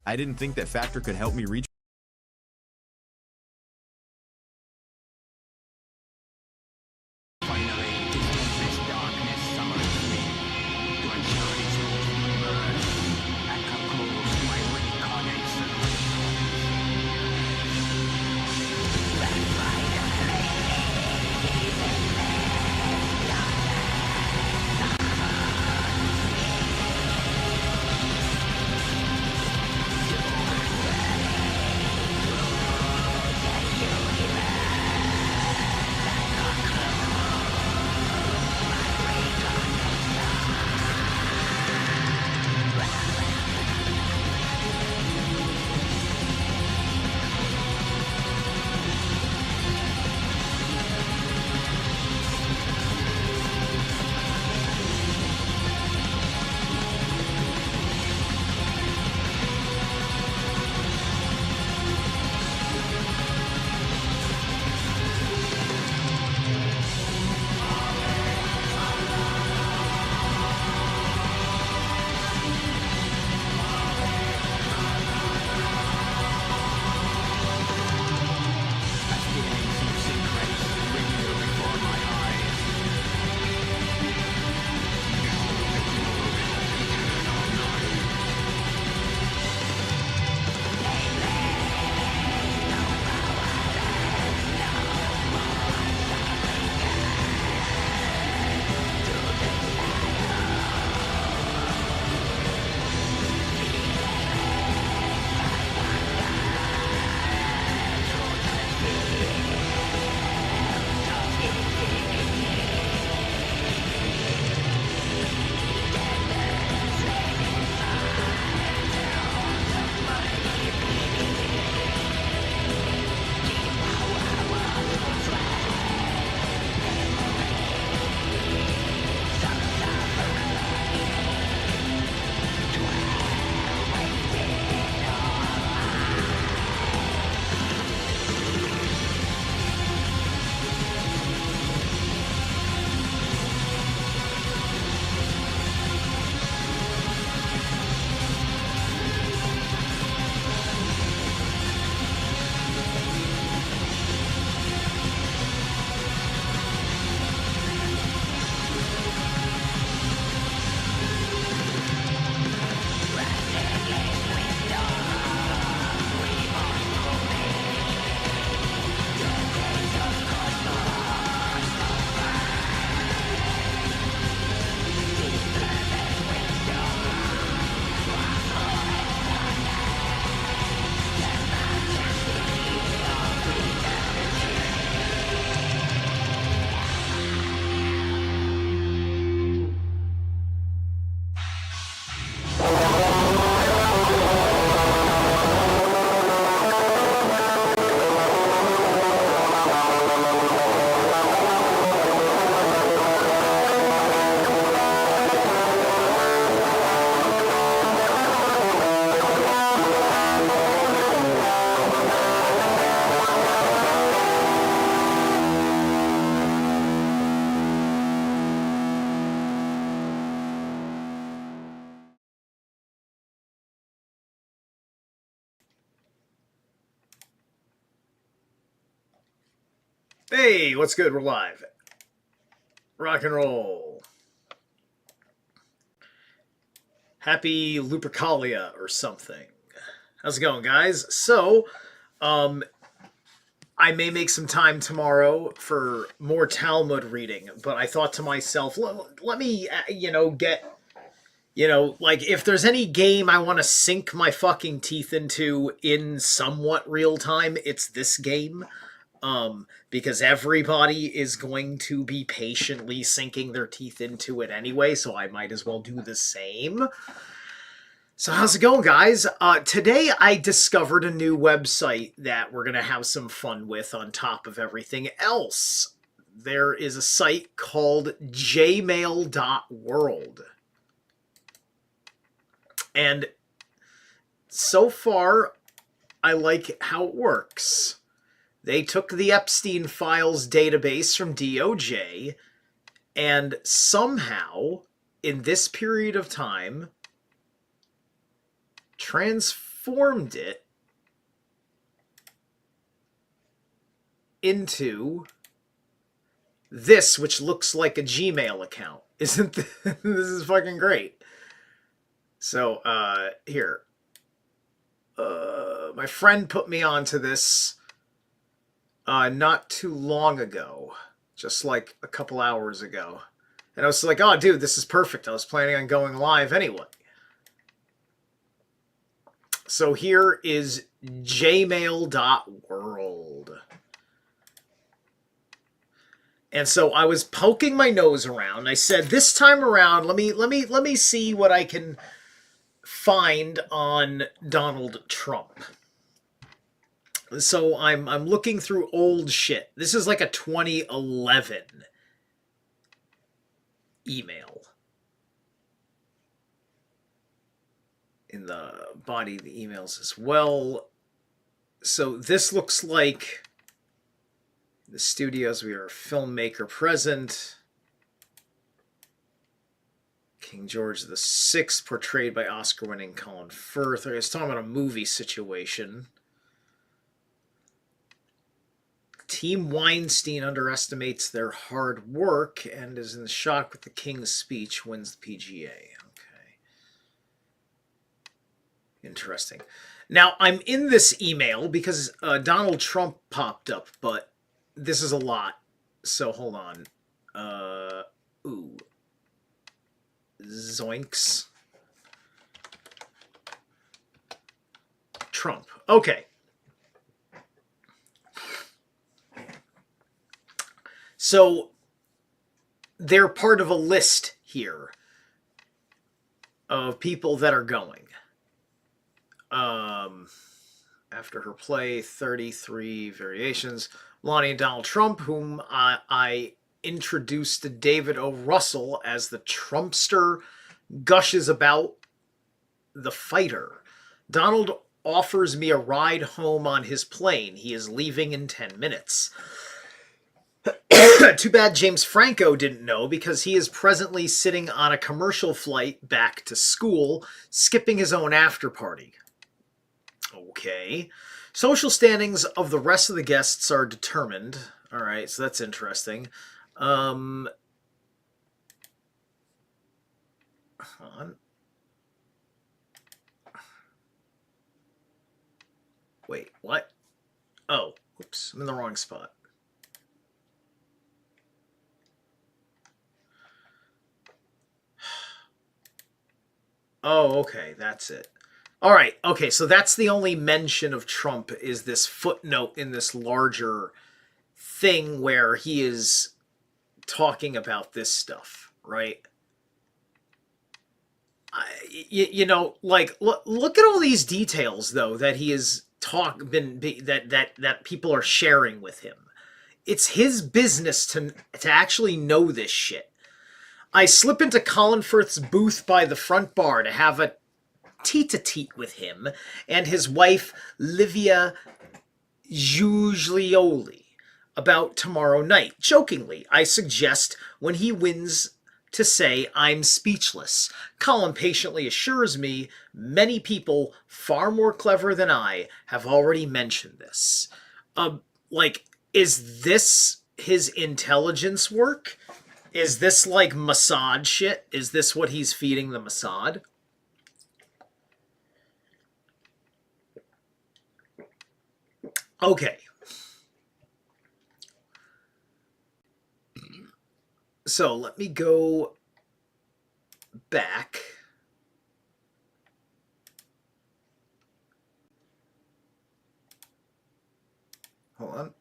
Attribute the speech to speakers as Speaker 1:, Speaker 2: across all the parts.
Speaker 1: I didn't think that factor could help me reach
Speaker 2: Hey, what's good? We're live. Rock and roll. Happy Lupercalia or something. How's it going, guys? So, I may make some time tomorrow for more Talmud reading, but I thought to myself, let me, get, like if there's any game I want to sink my fucking teeth into in somewhat real time, it's this game. Because everybody is going to be patiently sinking their teeth into it anyway, so I might as well do the same. So how's it going, guys? Today I discovered a new website that we're going to have some fun with on top of everything else. There is a site called jmail.world. And so far, I like how it works. They took the Epstein Files database from DOJ and somehow, in this period of time, transformed transformed it into this, which looks like a Gmail account. Isn't this is fucking great. So, here. My friend put me onto this not too long ago. Just like a couple hours ago. And I was like, oh, dude, this is perfect. I was planning on going live anyway. So here is jmail.world. And so I was poking my nose around. I said, this time around, let me see what I can find on Donald Trump. So I'm looking through old shit. This is like a 2011 email. In the body of the emails as well. So this looks like the studios. We are a filmmaker present. King George VI, portrayed by Oscar-winning Colin Firth. I was talking about a movie situation. Team Weinstein underestimates their hard work and is in shock with the King's speech, wins the PGA. Okay. Interesting. Now, I'm in this email because Donald Trump popped up, but this is a lot. So, hold on. Ooh. Zoinks. Trump. Okay. So, they're part of a list here of people that are going. After her play, 33 variations. Melania and Donald Trump, whom I introduced to David O. Russell as the Trumpster, gushes about the fighter. Donald offers me a ride home on his plane. He is leaving in 10 minutes. Too bad James Franco didn't know, because he is presently sitting on a commercial flight back to school, skipping his own after party. Okay. Social standings of the rest of the guests are determined. All right, so that's interesting. Hold on. Wait, what? Oh, oops, I'm in the wrong spot. Oh, okay, that's it. All right, okay, so that's the only mention of Trump, is this footnote in this larger thing where he is talking about this stuff, right? You know, like, look at all these details, though, that he has that people are sharing with him. It's his business to actually know this shit. I slip into Colin Firth's booth by the front bar to have a tete-a-tete with him and his wife, Livia Giuglioli, about tomorrow night. Jokingly, I suggest when he wins to say I'm speechless. Colin patiently assures me many people far more clever than I have already mentioned this. Like, is this his intelligence work? Is this like Mossad shit? Is this what he's feeding the Mossad? Okay. So let me go back. Hold on.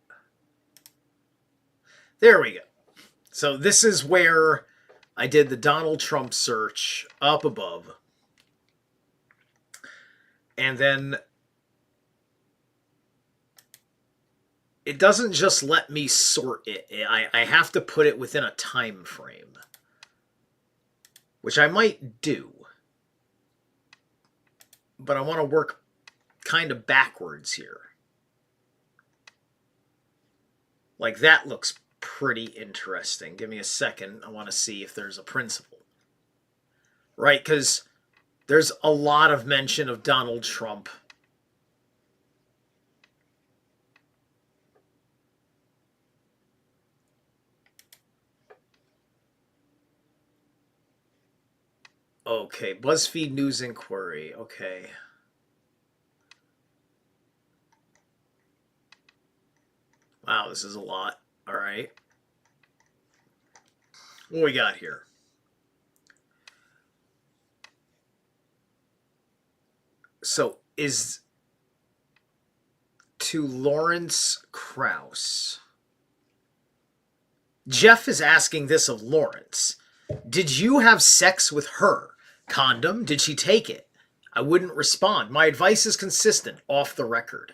Speaker 2: There we go. So this is where I did the Donald Trump search up above. And then it doesn't just let me sort it. I have to put it within a time frame, which I might do. But I want to work kind of backwards here. Like, that looks pretty interesting. Give me a second. I want to see if there's a principle. Right, because there's a lot of mention of Donald Trump Okay, BuzzFeed News Inquiry. Okay. Wow, this is a lot. All right. What we got here? So, is to Lawrence Krauss. Jeff is asking this of Lawrence. Did you have sex with her? Condom? Did she take it? I wouldn't respond. My advice is consistent, off the record.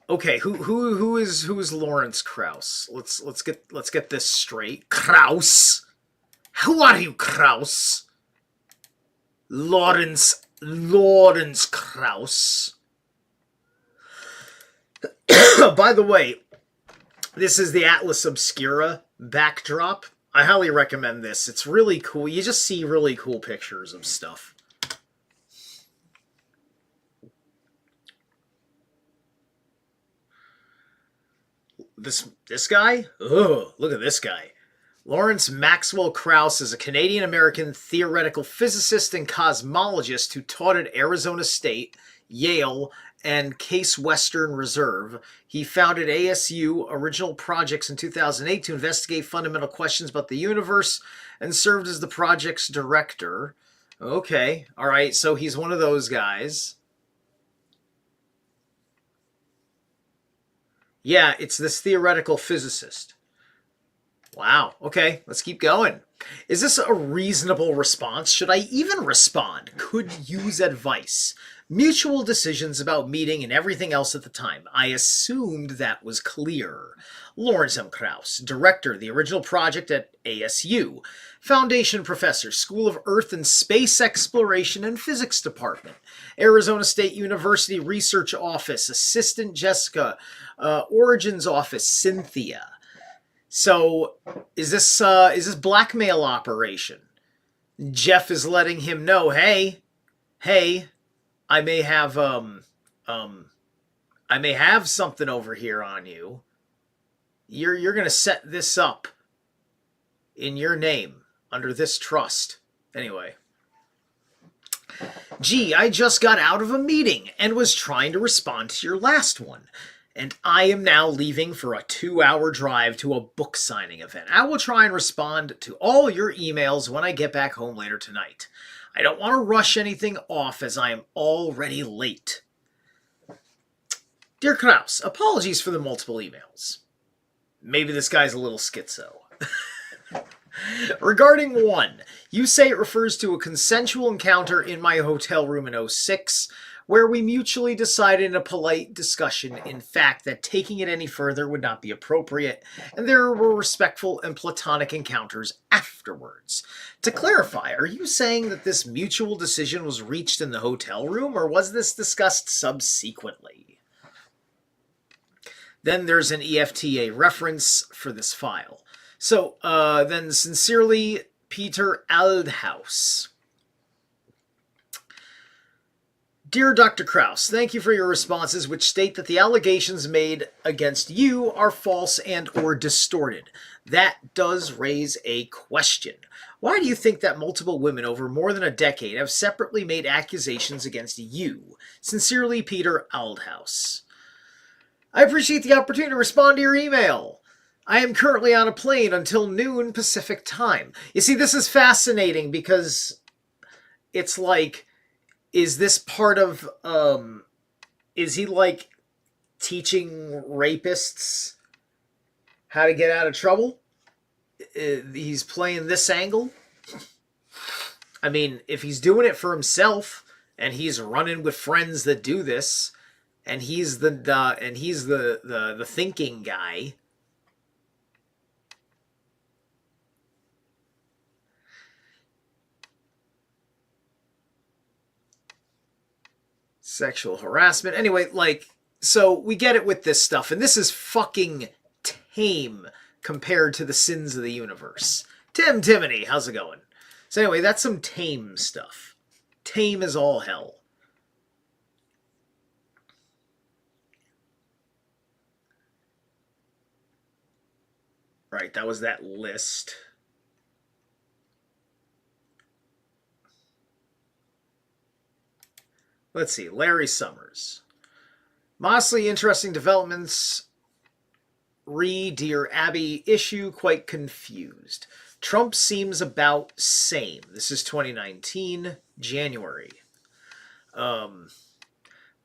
Speaker 2: Okay, who is Lawrence Krauss? Let's get this straight. Krauss. Who are you, Krauss? Lawrence Krauss. By the way, this is the Atlas Obscura backdrop. I highly recommend this. It's really cool. You just see really cool pictures of stuff. This guy? Ugh, look at this guy. Lawrence Maxwell Krauss is a Canadian-American theoretical physicist and cosmologist who taught at Arizona State, Yale, and Case Western Reserve. He founded ASU Original Projects in 2008 to investigate fundamental questions about the universe and served as the project's director. Okay, all right, so he's one of those guys. Yeah, it's this theoretical physicist. Wow. Okay, let's keep going. Is this a reasonable response? Should I even respond? Could use advice. Mutual decisions about meeting and everything else at the time. I assumed that was clear. Lawrence M. Krauss, director, the original project at ASU. Foundation professor, School of Earth and Space Exploration and Physics Department. Arizona State University Research Office, Assistant Jessica, Origins Office, Cynthia. So, is this blackmail operation? Jeff is letting him know, hey, I may have something over here on you. You're gonna set this up in your name under this trust. Anyway. Gee, I just got out of a meeting and was trying to respond to your last one. And I am now leaving for a 2-hour drive to a book signing event. I will try and respond to all your emails when I get back home later tonight. I don't want to rush anything off as I am already late. Dear Krauss, apologies for the multiple emails. Maybe this guy's a little schizo. Regarding 1, you say it refers to a consensual encounter in my hotel room in 06, where we mutually decided in a polite discussion, in fact, that taking it any further would not be appropriate, and there were respectful and platonic encounters afterwards. To clarify, are you saying that this mutual decision was reached in the hotel room, or was this discussed subsequently? Then there's an EFTA reference for this file. So, then sincerely, Peter Aldhaus. Dear Dr. Krauss, thank you for your responses, which state that the allegations made against you are false and or distorted. That does raise a question. Why do you think that multiple women over more than a decade have separately made accusations against you? Sincerely, Peter Aldhaus. I appreciate the opportunity to respond to your email. I am currently on a plane until noon Pacific time. You see, this is fascinating because it's like, is this part of, is he like teaching rapists how to get out of trouble? He's playing this angle? I mean, if he's doing it for himself and he's running with friends that do this and he's the thinking guy, sexual harassment. Anyway, like, so we get it with this stuff, and this is fucking tame compared to the sins of the universe. Timony, how's it going? So anyway, that's some tame stuff. Tame as all hell. Right, that was that list. Let's see. Larry Summers. Mosley, interesting developments. Dear Abby, issue quite confused. Trump seems about same. This is 2019, January.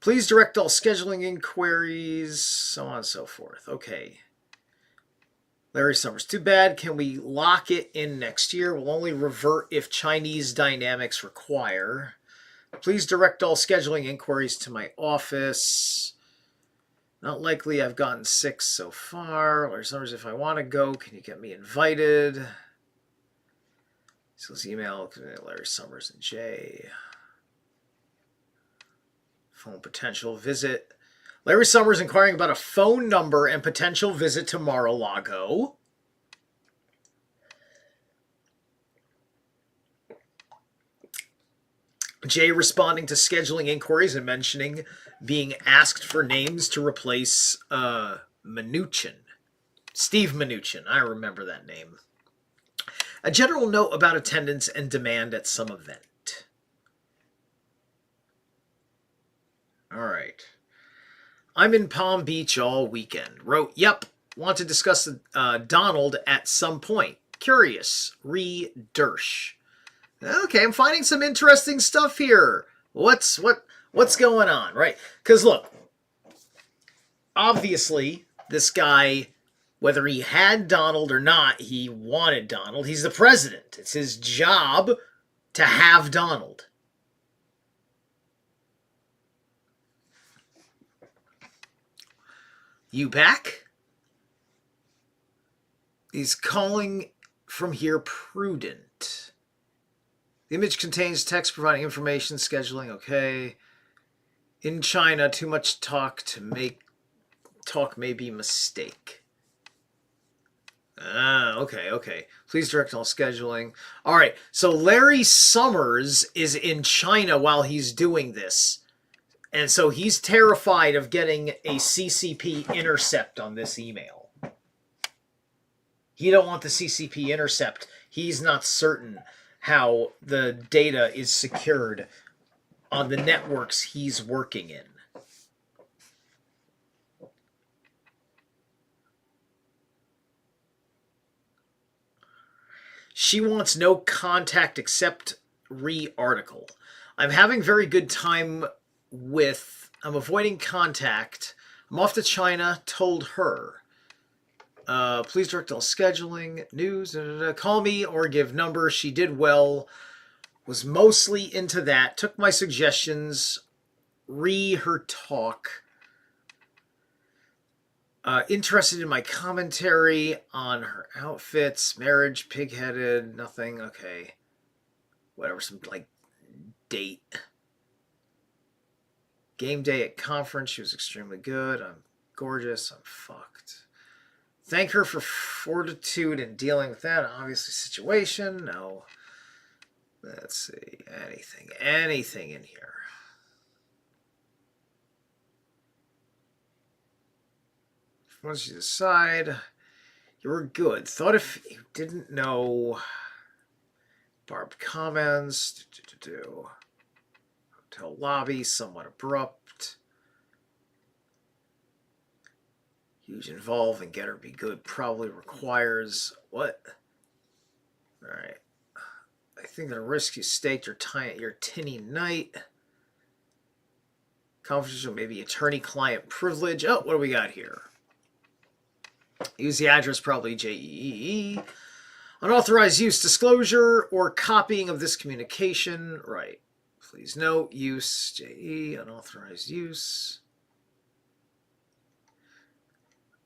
Speaker 2: Please direct all scheduling inquiries, so on and so forth. Okay. Larry Summers, too bad. Can we lock it in next year? We'll only revert if Chinese dynamics require. Please direct all scheduling inquiries to my office. Not likely. I've gotten 6 so far. Larry Summers, if I want to go, can you get me invited? So let's email Larry Summers and Jay. Phone potential visit. Larry Summers inquiring about a phone number and potential visit to Mar-a-Lago. Jay responding to scheduling inquiries and mentioning being asked for names to replace Mnuchin. Steve Mnuchin. I remember that name. A general note about attendance and demand at some event. All right. I'm in Palm Beach all weekend. Wrote, yep, want to discuss Donald at some point. Curious. Dersh. Okay, I'm finding some interesting stuff here. What's going on, right? Because look, obviously, this guy, whether he had Donald or not, he wanted Donald. He's the president. It's his job to have Donald. You back? He's calling from here prudent. The image contains text providing information, scheduling, okay. In China, too much talk may be mistake. Okay. Please direct all scheduling. All right, so Larry Summers is in China while he's doing this. And so he's terrified of getting a CCP intercept on this email. He don't want the CCP intercept. He's not certain how the data is secured on the networks he's working in. She wants no contact except article. I'm having very good time I'm avoiding contact. I'm off to China, told her. Please direct all scheduling, news, call me or give number. She did well. Was mostly into that. Took my suggestions. Her talk. Interested in my commentary on her outfits, marriage, pig-headed, nothing. Okay. Whatever, some, date. Game day at conference. She was extremely good. I'm gorgeous. I'm fucked. Thank her for fortitude in dealing with that obviously situation. No. Let's see. Anything in here. Once you decide, you were good. Thought if you didn't know. Barbed comments. Hotel lobby, somewhat abrupt. Huge involve and get her be good probably requires what? Alright. I think the risk you staked your tinny night. Confidential, maybe attorney-client privilege. Oh, what do we got here? Use the address, probably JEE. Unauthorized use, disclosure, or copying of this communication. Right. Please note, use, JE, unauthorized use.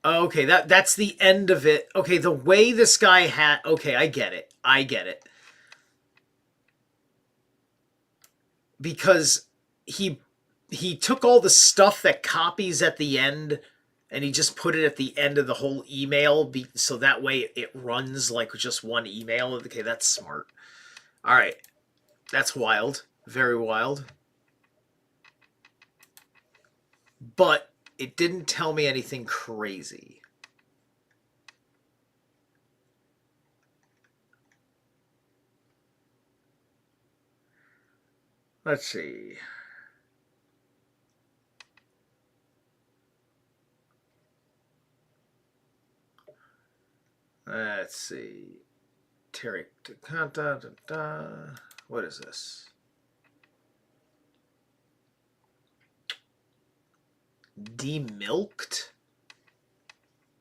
Speaker 2: Okay, that's the end of it. Okay, the way this guy had... Okay, I get it. Because he took all the stuff that copies at the end and he just put it at the end of the whole email so that way it runs like just one email. Okay, that's smart. All right. That's wild. Very wild. But it didn't tell me anything crazy. Let's see. Let's see. Terry. What is this? Demilked?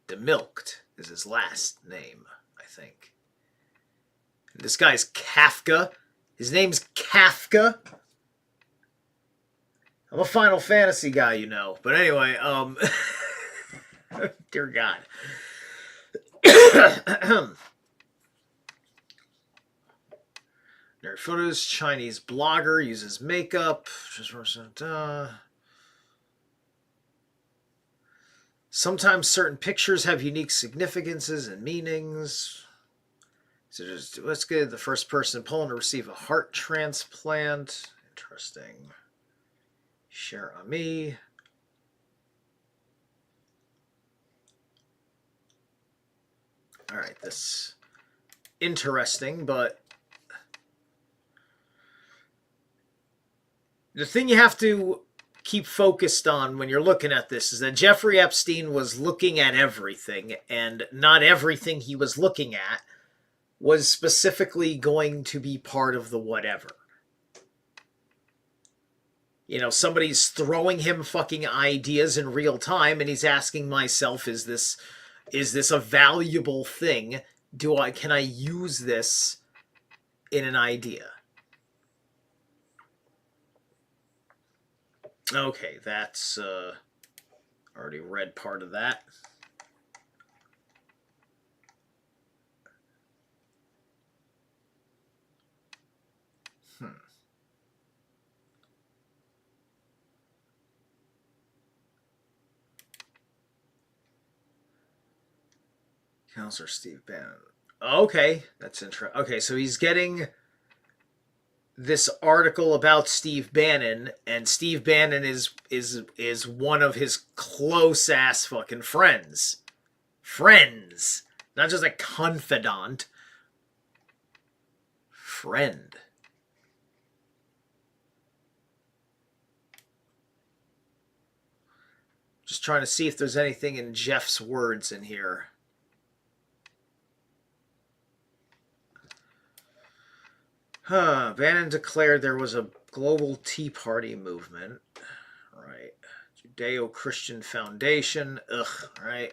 Speaker 2: Demilked is his last name, I think. This guy's Kafka. His name's Kafka. I'm a Final Fantasy guy, you know. But anyway, dear God. Nerd photos, Chinese blogger, uses makeup. Sometimes certain pictures have unique significances and meanings. So let's get the first person in Poland to receive a heart transplant. Interesting. Share on me. All right, this interesting, but the thing you have to keep focused on when you're looking at this is that Jeffrey Epstein was looking at everything, and not everything he was looking at was specifically going to be part of the whatever. You know, somebody's throwing him fucking ideas in real time, and he's asking myself, is this a valuable thing? Can I use this in an idea? Okay, that's already read part of that. Counselor Steve Bannon. Okay, that's interesting. Okay, so he's getting this article about Steve Bannon, and Steve Bannon is one of his close ass fucking friends. Friends, not just a confidant. Friend. Just trying to see if there's anything in Jeff's words in here. Bannon declared there was a global Tea Party movement. Right. Judeo-Christian Foundation. Ugh, right.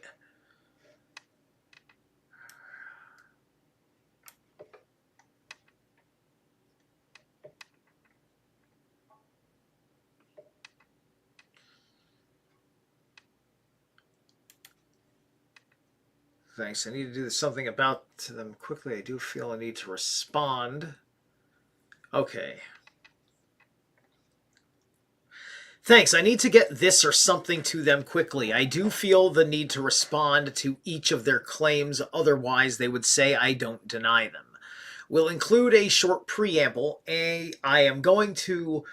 Speaker 2: Thanks. I need to do something about them quickly. I do feel I need to respond. Okay. Thanks. I need to get this or something to them quickly. I do feel the need to respond to each of their claims. Otherwise, they would say I don't deny them. We'll include a short preamble. I am going to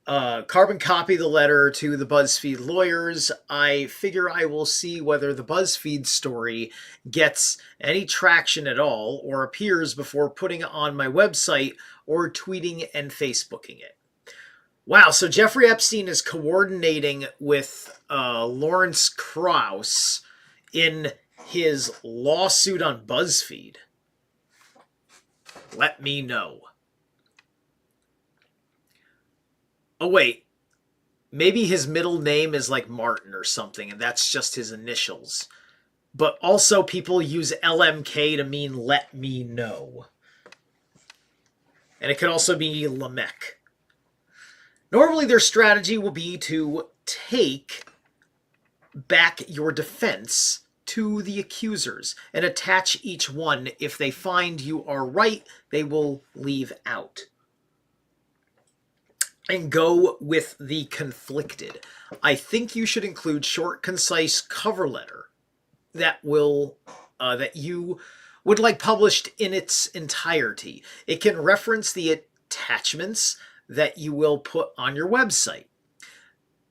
Speaker 2: carbon copy the letter to the BuzzFeed lawyers. I figure I will see whether the BuzzFeed story gets any traction at all or appears before putting it on my website or tweeting and Facebooking it. Wow, so Jeffrey Epstein is coordinating with Lawrence Krauss in his lawsuit on BuzzFeed. Let me know. Oh, wait. Maybe his middle name is like Martin or something, and that's just his initials. But also people use LMK to mean let me know. And it could also be Lamech. Normally their strategy will be to take back your defense to the accusers and attach each one. If they find you are right, they will leave out. And go with the conflicted. I think you should include short, concise cover letter that will that you would like published in its entirety. It can reference the attachments that you will put on your website.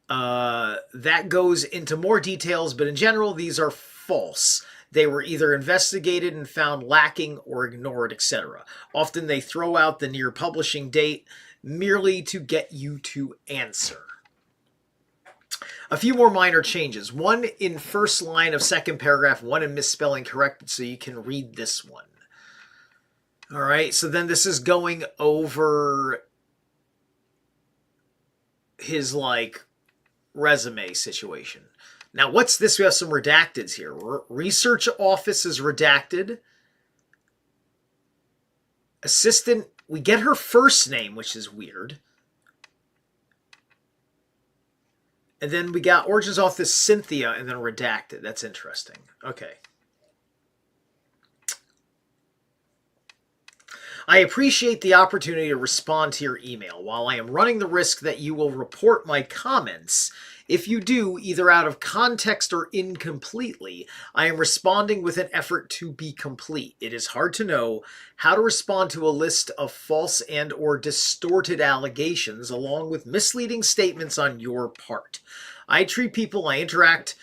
Speaker 2: That goes into more details, but in general, these are false. They were either investigated and found lacking or ignored, etc. Often they throw out the near publishing date merely to get you to answer. A few more minor changes. One in first line of second paragraph, one in misspelling corrected, so you can read this one. All right, so then this is going over his, like, resume situation. Now, what's this? We have some redacteds here. Research office is redacted. Assistant, we get her first name, which is weird. And then we got Origins Office Cynthia and then redacted. That's interesting. Okay. I appreciate the opportunity to respond to your email. While I am running the risk that you will report my comments, if you do, either out of context or incompletely, I am responding with an effort to be complete. It is hard to know how to respond to a list of false and or distorted allegations along with misleading statements on your part. I treat people I interact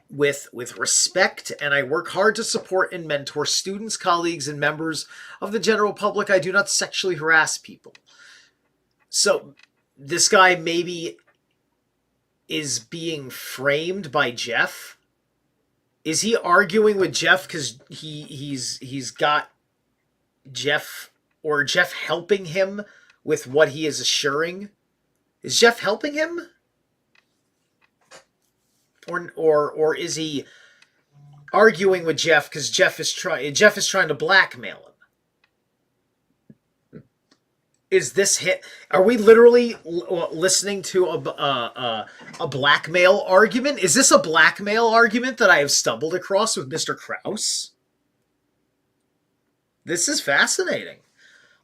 Speaker 2: with respect, and I work hard to support and mentor students, colleagues, and members of the general public. I do not sexually harass people. So this guy maybe is being framed by Jeff. Is he arguing with Jeff because he's got Jeff, or Jeff helping him with what he is assuring? Is Jeff helping him? Or is he arguing with Jeff because Jeff is trying to blackmail him? Is this hit? Are we literally listening to a blackmail argument? Is this a blackmail argument that I have stumbled across with Mr. Krause? This is fascinating.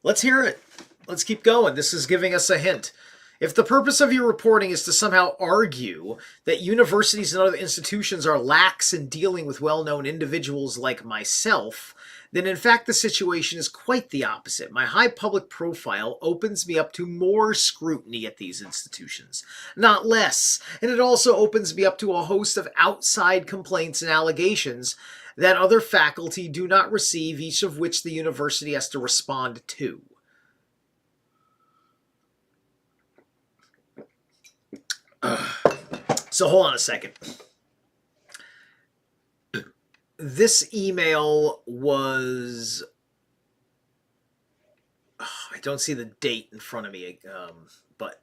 Speaker 2: Let's hear it. Let's keep going. This is giving us a hint. If the purpose of your reporting is to somehow argue that universities and other institutions are lax in dealing with well-known individuals like myself, then in fact the situation is quite the opposite. My high public profile opens me up to more scrutiny at these institutions, not less, and it also opens me up to a host of outside complaints and allegations that other faculty do not receive, each of which the university has to respond to. So hold on a second. This email was... I don't see the date in front of me, but...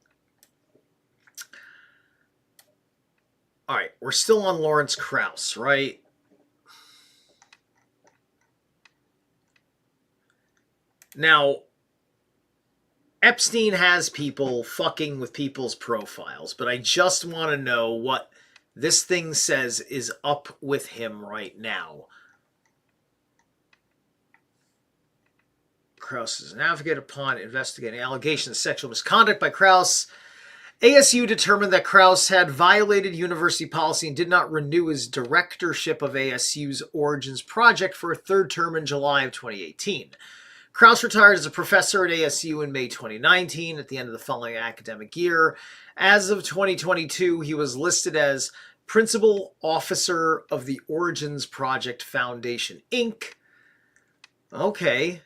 Speaker 2: Alright, we're still on Lawrence Krause, right? Now, Epstein has people fucking with people's profiles, but I just want to know what this thing says is up with him right now. Krause is an advocate upon investigating allegations of sexual misconduct by Krause. ASU determined that Krause had violated university policy and did not renew his directorship of ASU's Origins project for a third term in July of 2018. Krause retired as a professor at ASU in May 2019 at the end of the following academic year. As of 2022, he was listed as Principal Officer of the Origins Project Foundation, Inc. Okay.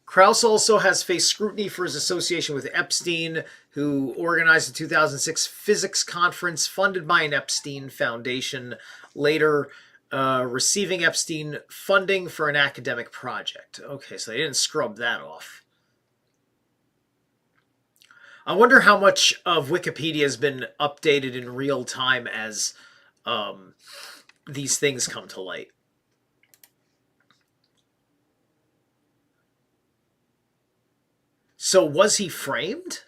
Speaker 2: Krause also has faced scrutiny for his association with Epstein, who organized the 2006 physics conference funded by an Epstein Foundation, later receiving Epstein funding for an academic project. Okay, so they didn't scrub that off. I wonder how much of Wikipedia has been updated in real time as these things come to light. So was he framed?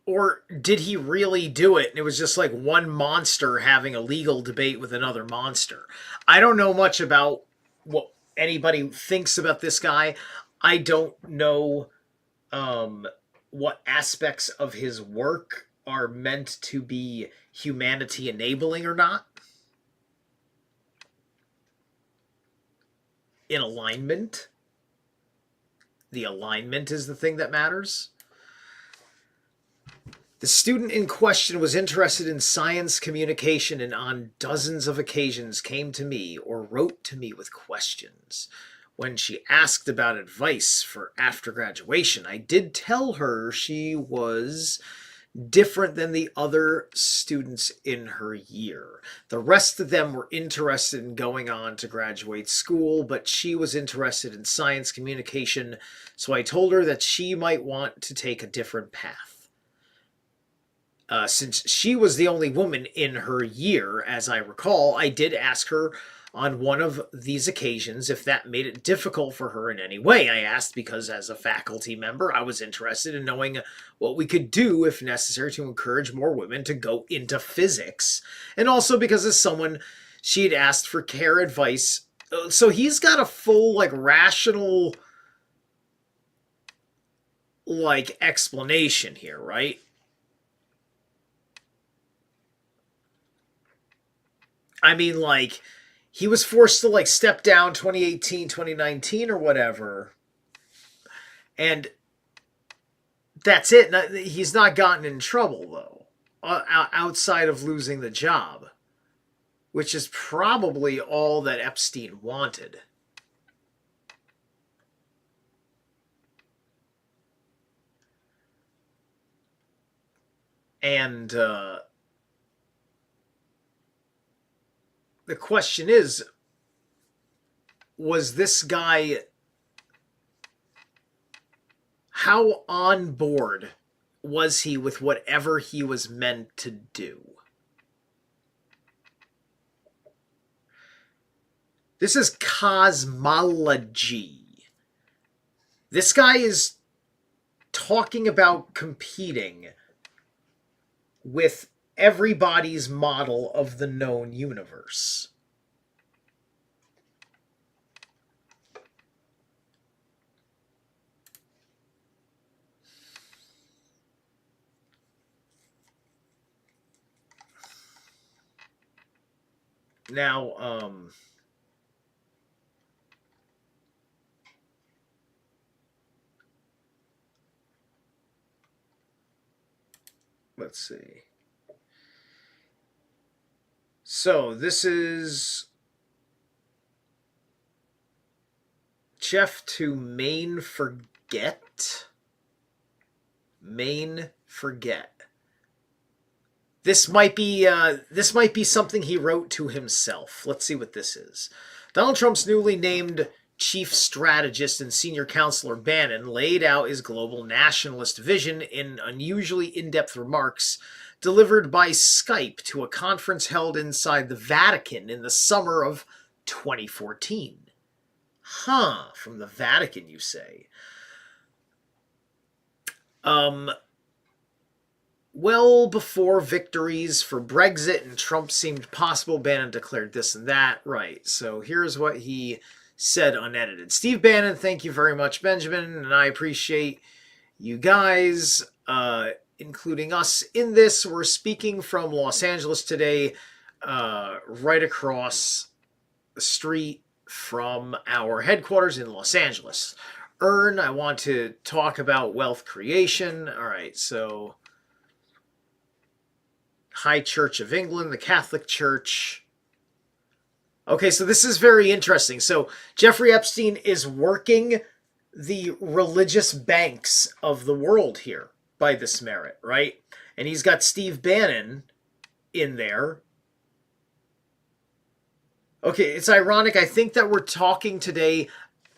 Speaker 2: Or did he really do it and it was just like one monster having a legal debate with another monster? I don't know much about what anybody thinks about this guy. I don't know what aspects of his work are meant to be humanity enabling or not. In alignment. The alignment is the thing that matters. The student in question was interested in science communication and on dozens of occasions came to me or wrote to me with questions. When she asked about advice for after graduation, I did tell her she was different than the other students in her year. The rest of them were interested in going on to graduate school, but she was interested in science communication, so I told her that she might want to take a different path. Since she was the only woman in her year, as I recall, I did ask her on one of these occasions if that made it difficult for her in any way. I asked because, as a faculty member, I was interested in knowing what we could do, if necessary, to encourage more women to go into physics. And also because, as someone, she had asked for care advice. So he's got a full, like, rational, like, explanation here, right? I mean, like, he was forced to, like, step down 2018, 2019 or whatever. And that's it. He's not gotten in trouble, though, outside of losing the job, which is probably all that Epstein wanted. And the question is, was this guy, how on board was he with whatever he was meant to do? This is cosmology. This guy is talking about competing with everybody's model of the known universe. Now, let's see. So this is Jeff to Main Forget. Main Forget. This might be something he wrote to himself. Let's see what this is. Donald Trump's newly named chief strategist and senior counselor Bannon laid out his global nationalist vision in unusually in-depth remarks delivered by Skype to a conference held inside the Vatican in the summer of 2014. Huh, from the Vatican, you say? Well before victories for Brexit and Trump seemed possible, Bannon declared this and that. Right, so here's what he said unedited. Steve Bannon, thank you very much, Benjamin, and I appreciate you guys, including us in this. We're speaking from Los Angeles today, right across the street from our headquarters in Los Angeles. I want to talk about wealth creation. All right, so High Church of England, the Catholic Church. Okay, so this is very interesting. So Jeffrey Epstein is working the religious banks of the world here by this merit, right? And he's got Steve Bannon in there. Okay, it's ironic. I think that we're talking today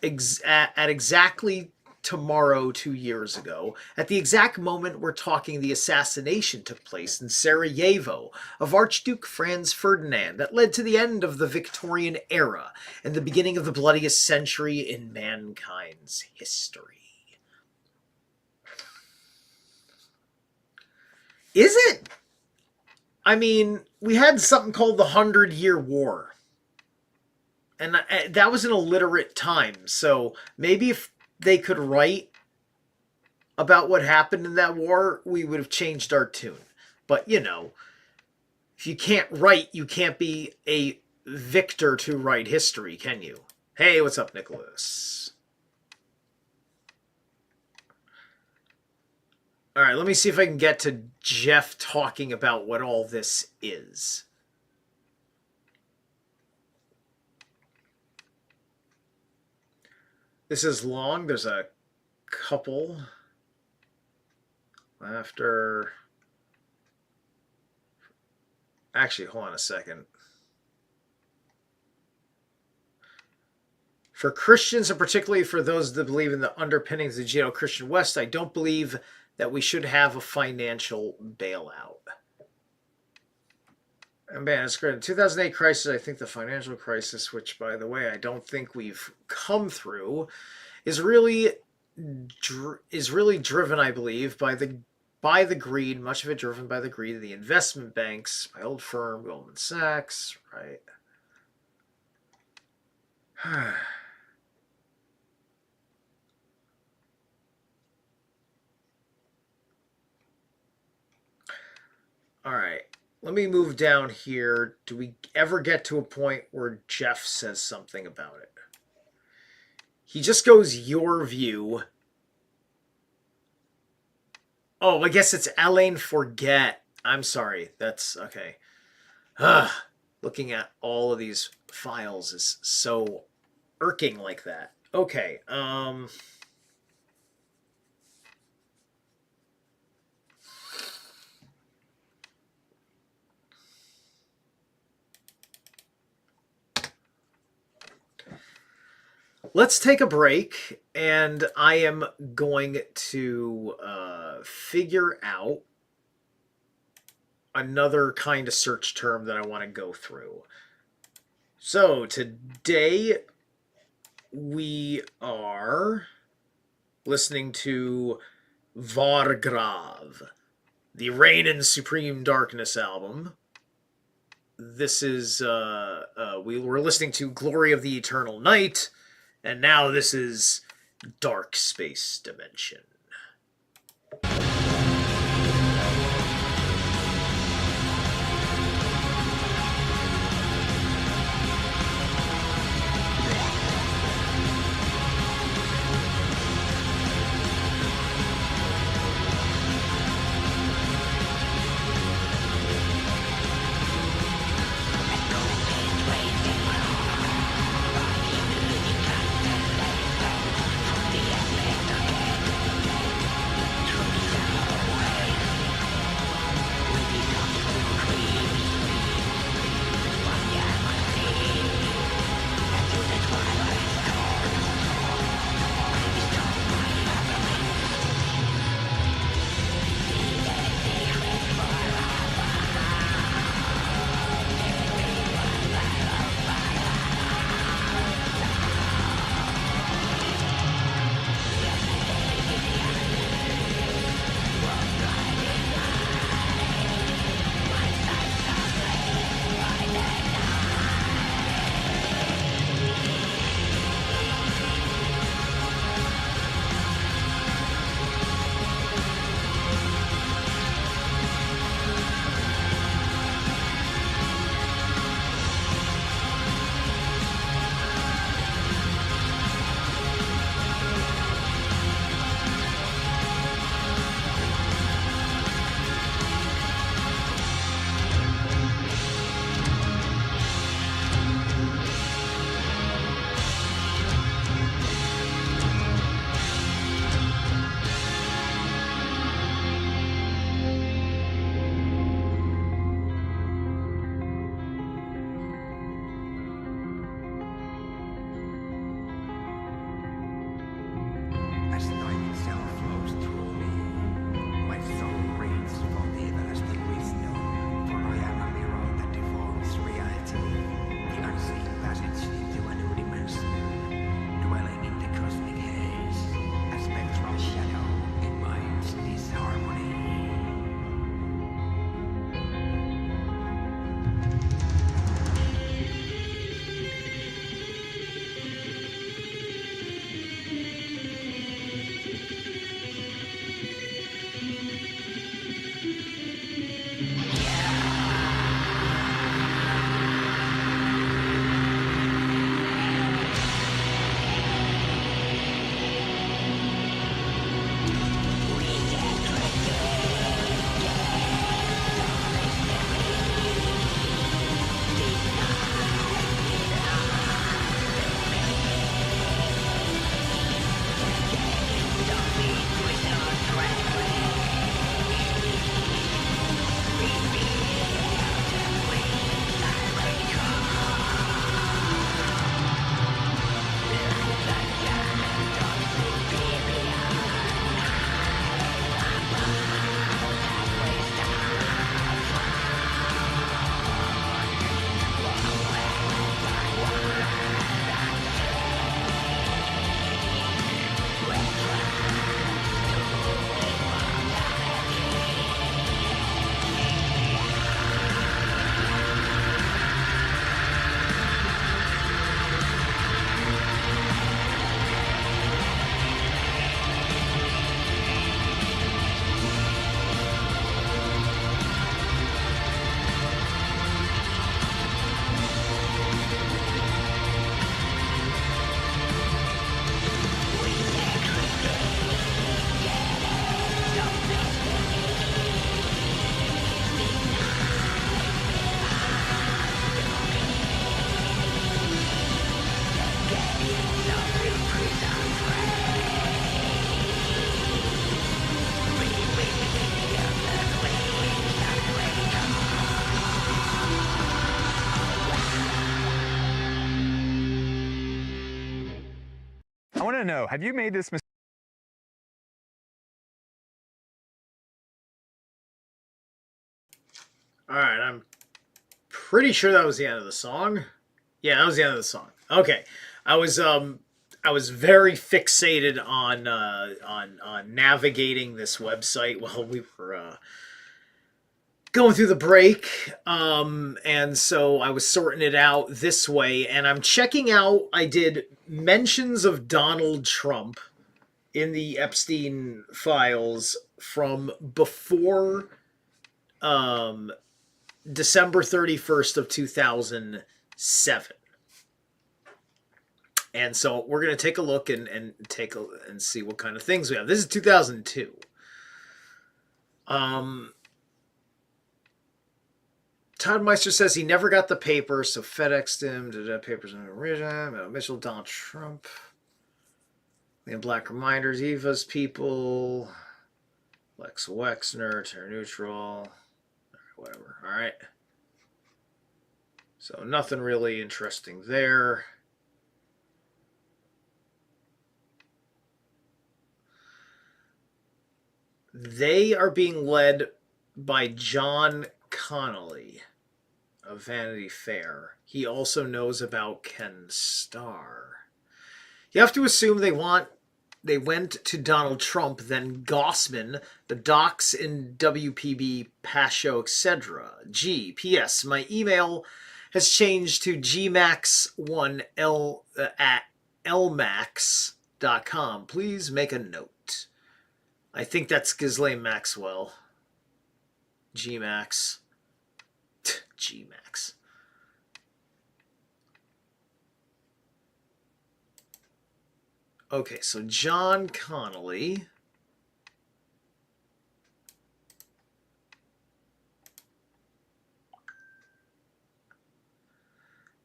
Speaker 2: at exactly tomorrow 2 years ago, at the exact moment we're talking, the assassination took place in Sarajevo of Archduke Franz Ferdinand that led to the end of the Victorian era and the beginning of the bloodiest century in mankind's history. Is it? I mean, we had something called the 100-Year War. And that was an illiterate time, so maybe if they could write about what happened in that war, we would have changed our tune. But, you know, if you can't write, you can't be a victor to write history, can you? Hey, what's up, Nicholas? All right, let me see if I can get to Jeff talking about what all this is. This is long. There's a couple after. Actually, hold on a second. For Christians, and particularly for those that believe in the underpinnings of the Judeo-Christian West, I don't believe that we should have a financial bailout. And man, it's great. In 2008 crisis, I think the financial crisis, which, by the way, I don't think we've come through, is really driven, I believe, by the greed. Much of it driven by the greed of the investment banks, my old firm, Goldman Sachs, right? All right. Let me move down here. Do we ever get to a point where Jeff says something about it? He just goes, your view. Oh, I guess it's Alain Forget. I'm sorry. That's okay. Looking at all of these files is so irking like that. Okay. Let's take a break, and I am going to figure out another kind of search term that I want to go through. So today we are listening to Vargrav, the Reign in Supreme Darkness album. This is we were listening to Glory of the Eternal Night. And now this is Dark Space Dimension.
Speaker 3: to know, have you made this mistake?
Speaker 2: All right, I'm pretty sure that was the end of the song. Yeah, that was the end of the song. Okay, I was very fixated on navigating this website while we were going through the break, and so I was sorting it out this way, and I'm checking out. I did mentions of Donald Trump in the Epstein files from before December 31st of 2007. And so we're going to take a look and see what kind of things we have. This is 2002. Todd Meister says he never got the paper, so FedExed him. Papers in the original. Mitchell, Donald Trump. The Black Reminders, Eva's people. Lex Wexner, Terra Neutral. Whatever. All right. So nothing really interesting there. They are being led by John Connolly of Vanity Fair. He also knows about Ken Starr. You have to assume they went to Donald Trump, then Gossman, the docs in WPB, Pasho, etc. G. P.S. My email has changed to gmax1l at lmax.com. Please make a note. I think that's Ghislaine Maxwell. Gmax. Gmax. Okay, so John Connolly.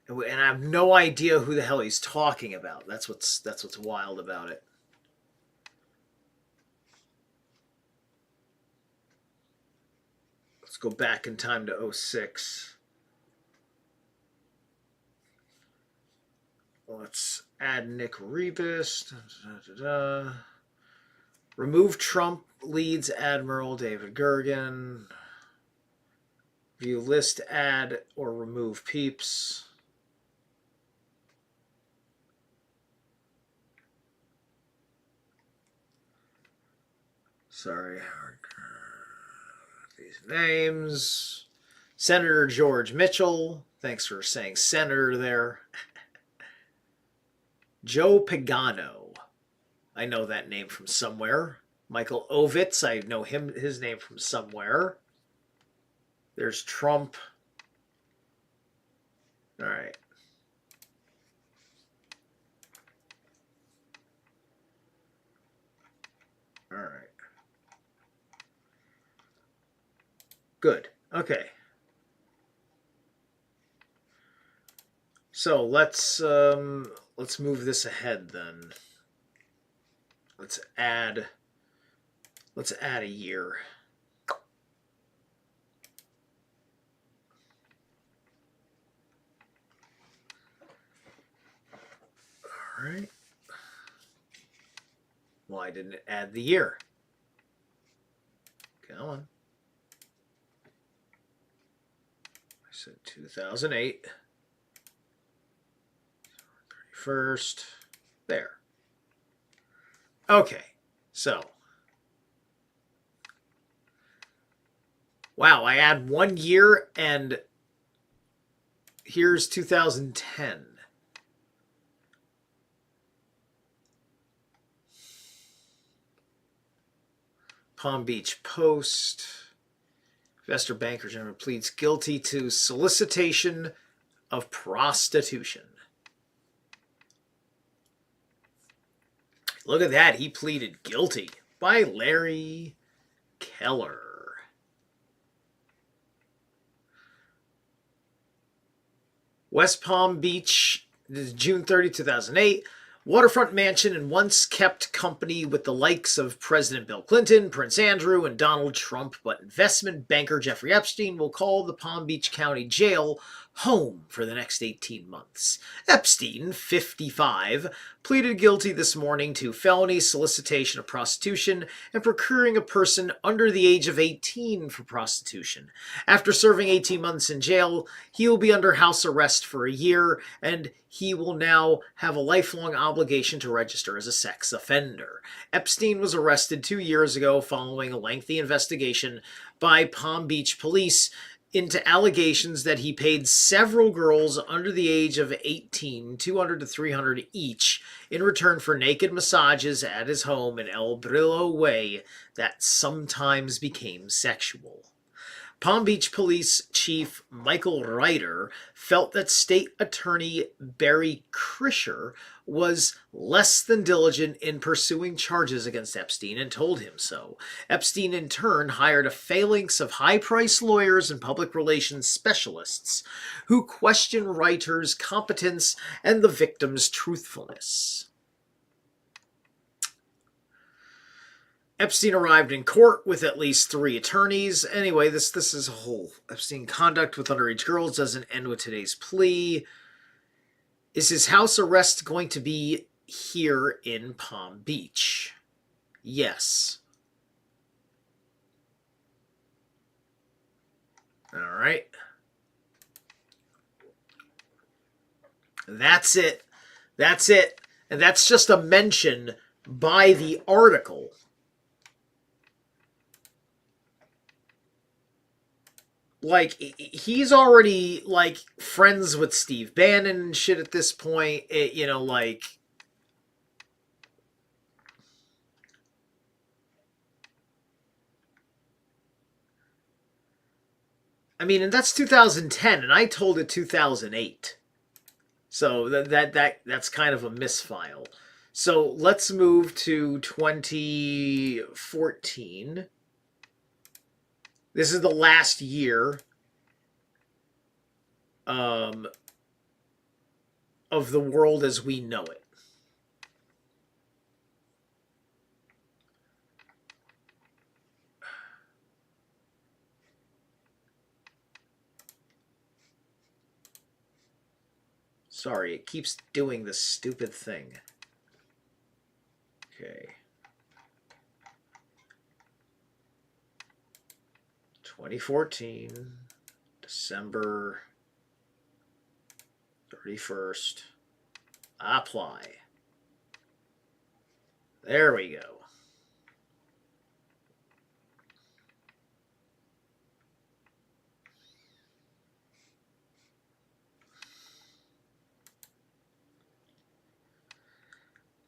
Speaker 2: And I have no idea who the hell he's talking about. That's what's wild about it. Let's go back in time to 06. Let's add Nick Rebus. Remove Trump leads Admiral David Gergen. View list, add or remove peeps. Sorry. These names. Senator George Mitchell. Thanks for saying senator there. Joe Pagano. I know that name from somewhere. Michael Ovitz. I know his name from somewhere. There's Trump. All right. All right. Good. Okay. So let's move this ahead then. Let's add a year. All right. Why didn't it add the year? Come on. I said 2008. 31st. There. Okay. So. Wow, I add 1 year and here's 2010. Palm Beach Post. Investor banker general pleads guilty to solicitation of prostitution. Look at that. He pleaded guilty by Larry Keller. West Palm Beach, this is June 30, 2008. Waterfront mansion and once kept company with the likes of President Bill Clinton, Prince Andrew, and Donald Trump, but investment banker Jeffrey Epstein will call the Palm Beach County Jail home for the next 18 months. Epstein, 55, pleaded guilty this morning to felony solicitation of prostitution and procuring a person under the age of 18 for prostitution. After serving 18 months in jail, he will be under house arrest for a year, and he will now have a lifelong obligation to register as a sex offender. Epstein was arrested 2 years ago following a lengthy investigation by Palm Beach police into allegations that he paid several girls under the age of 18 $200 to $300 each in return for naked massages at his home in El Brillo Way that sometimes became sexual. Palm Beach Police Chief Michael Ryder felt that State Attorney Barry Krischer was less than diligent in pursuing charges against Epstein and told him so. Epstein, in turn, hired a phalanx of high-priced lawyers and public relations specialists who question Ryder's competence and the victim's truthfulness. Epstein arrived in court with at least 3 attorneys. Anyway, this is a whole Epstein conduct with underage girls doesn't end with today's plea. Is his house arrest going to be here in Palm Beach? Yes. All right. That's it. That's it. And that's just a mention by the article. Like, he's already, like, friends with Steve Bannon and shit at this point. Like... I mean, and that's 2010, and I told it 2008. So that's kind of a misfile. So let's move to 2014. This is the last year of the world as we know it. Sorry, it keeps doing this stupid thing. Okay. 2014, December 31st. Apply. There we go.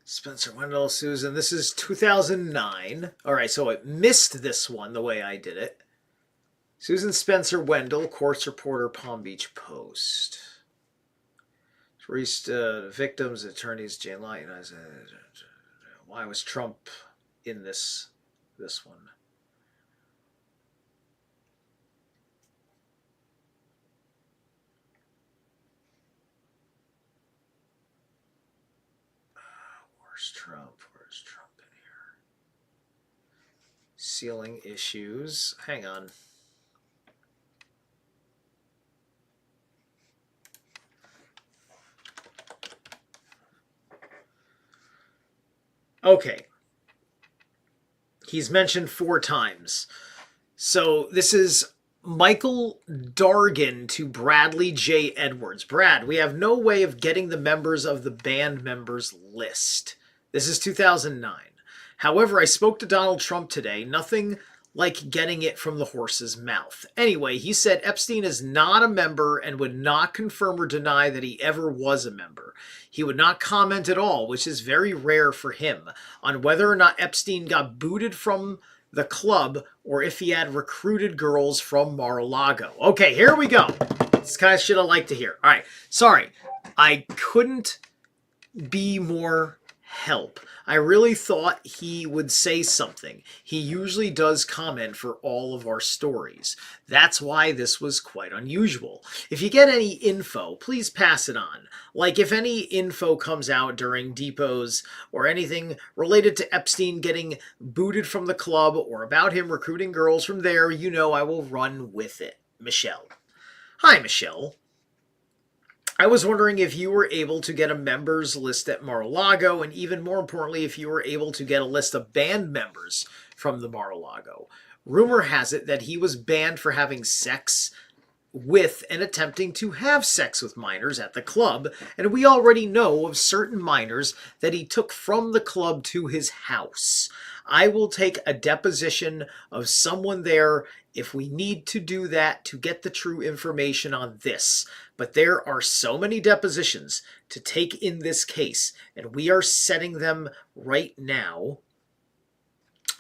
Speaker 2: Spencer Wendell, Susan. This is 2009. All right, so I missed this one the way I did it. Susan Spencer Wendell, courts reporter, Palm Beach Post. Reached victims, attorneys, Jane Lott. Why was Trump in this one? Where's Trump? Where's Trump in here? Sealing issues. Hang on. Okay. He's mentioned 4 times. So this is Michael Dargan to Bradley J. Edwards. Brad, we have no way of getting the members of the band members list. This is 2009. However, I spoke to Donald Trump today. Nothing like getting it from the horse's mouth. Anyway, he said Epstein is not a member and would not confirm or deny that he ever was a member. He would not comment at all, which is very rare for him, on whether or not Epstein got booted from the club or if he had recruited girls from Mar-a-Lago. Okay, here we go. This kind of shit I like to hear. All right, sorry. I couldn't be more help. I really thought he would say something. He usually does comment for all of our stories. That's why this was quite unusual. If you get any info, please pass it on. Like if any info comes out during depots or anything related to Epstein getting booted from the club or about him recruiting girls from there, you know I will run with it. Michelle. Hi, Michelle. I was wondering if you were able to get a members list at Mar-a-Lago, and even more importantly, if you were able to get a list of band members from the Mar-a-Lago. Rumor has it that he was banned for having sex with and attempting to have sex with minors at the club, and we already know of certain minors that he took from the club to his house. I will take a deposition of someone there if we need to do that to get the true information on this. But there are so many depositions to take in this case, and we are setting them right now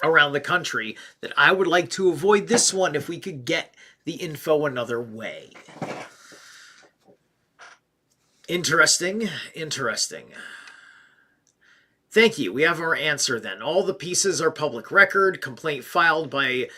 Speaker 2: around the country, that I would like to avoid this one if we could get the info another way. Interesting, interesting. Thank you. We have our answer then. All the pieces are public record. Complaint filed by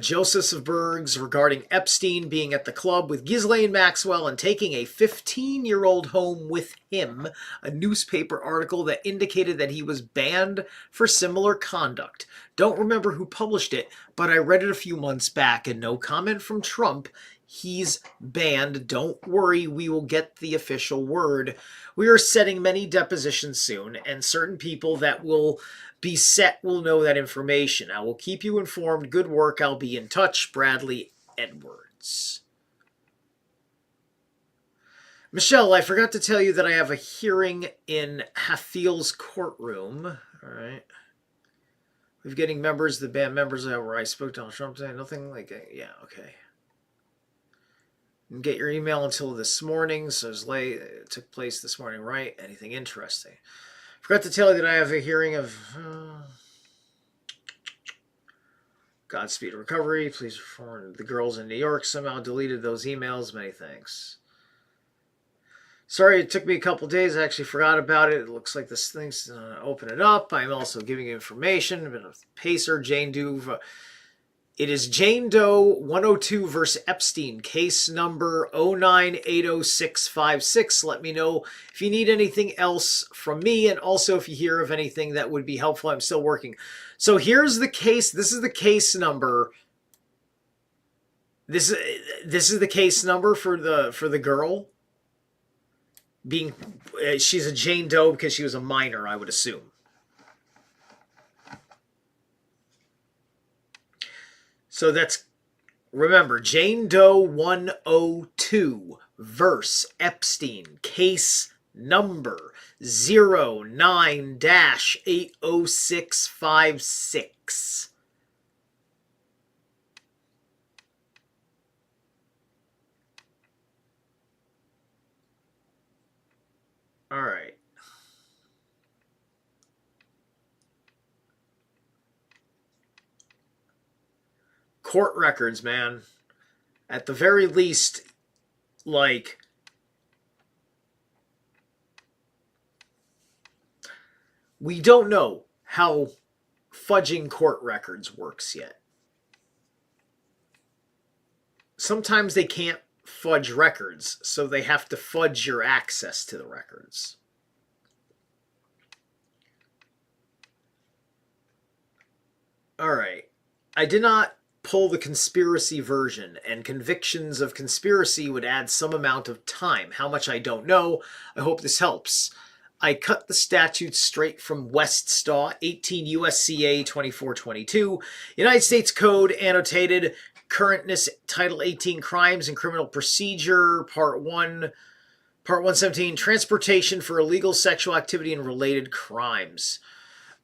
Speaker 2: Joseph of Bergs regarding Epstein being at the club with Ghislaine Maxwell and taking a 15-year-old home with him. A newspaper article that indicated that he was banned for similar conduct. Don't remember who published it, but I read it a few months back, and no comment from Trump. He's banned. Don't worry, we will get the official word. We are setting many depositions soon, and certain people that will be set will know that information. I will keep you informed. Good work. I'll be in touch. Bradley Edwards. Michelle, I forgot to tell you that I have a hearing in Hafil's courtroom. All right. We're getting members, the band members where I spoke to Donald Trump today. Nothing like that. Yeah, okay. Didn't get your email until this morning, so it was late. It took place this morning, right? Anything interesting? Forgot to tell you that I have a hearing of Godspeed recovery. Please inform the girls in New York. Somehow deleted those emails. Many thanks. Sorry, it took me a couple days. I actually forgot about it. It looks like this thing's open it up. I'm also giving you information. A bit of Pacer, Jane Doe. It is Jane Doe 102 versus Epstein, case number 0980656. Let me know if you need anything else from me, and also if you hear of anything that would be helpful. I'm still working. So here's the case. This is the case number. This is the case number for the girl. Being she's a Jane Doe because she was a minor, I would assume. So that's, remember, Jane Doe 102 versus Epstein, case number 09-80656. All right. Court records, man. At the very least, like, we don't know how fudging court records works yet. Sometimes they can't fudge records, so they have to fudge your access to the records. All right. I did not pull the conspiracy version, and convictions of conspiracy would add some amount of time. How much I don't know. I hope this helps. I cut the statutes straight from Weststaw, 18 USCA 2422, United States Code, annotated, currentness, Title 18, Crimes and Criminal Procedure, Part 1, Part 117, Transportation for Illegal Sexual Activity and Related Crimes.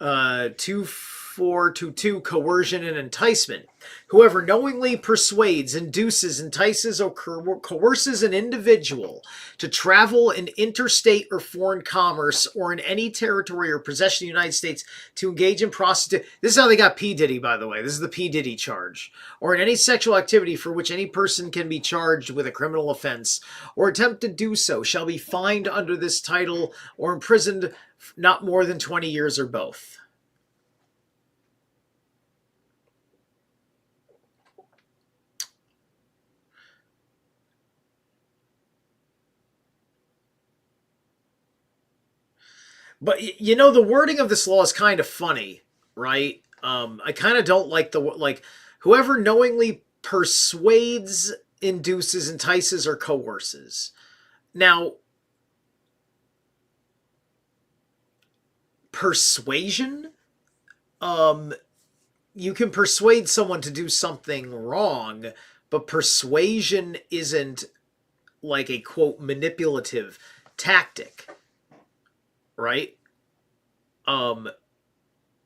Speaker 2: 2422, Coercion and Enticement. Whoever knowingly persuades, induces, entices, or coerces an individual to travel in interstate or foreign commerce or in any territory or possession of the United States to engage in prostitution. This is how they got P. Diddy, by the way. This is the P. Diddy charge. Or in any sexual activity for which any person can be charged with a criminal offense or attempt to do so shall be fined under this title or imprisoned not more than 20 years or both. But, you know, the wording of this law is kind of funny, right? I kind of don't like whoever knowingly persuades, induces, entices, or coerces. Now, persuasion, you can persuade someone to do something wrong, but persuasion isn't like a quote manipulative tactic, right?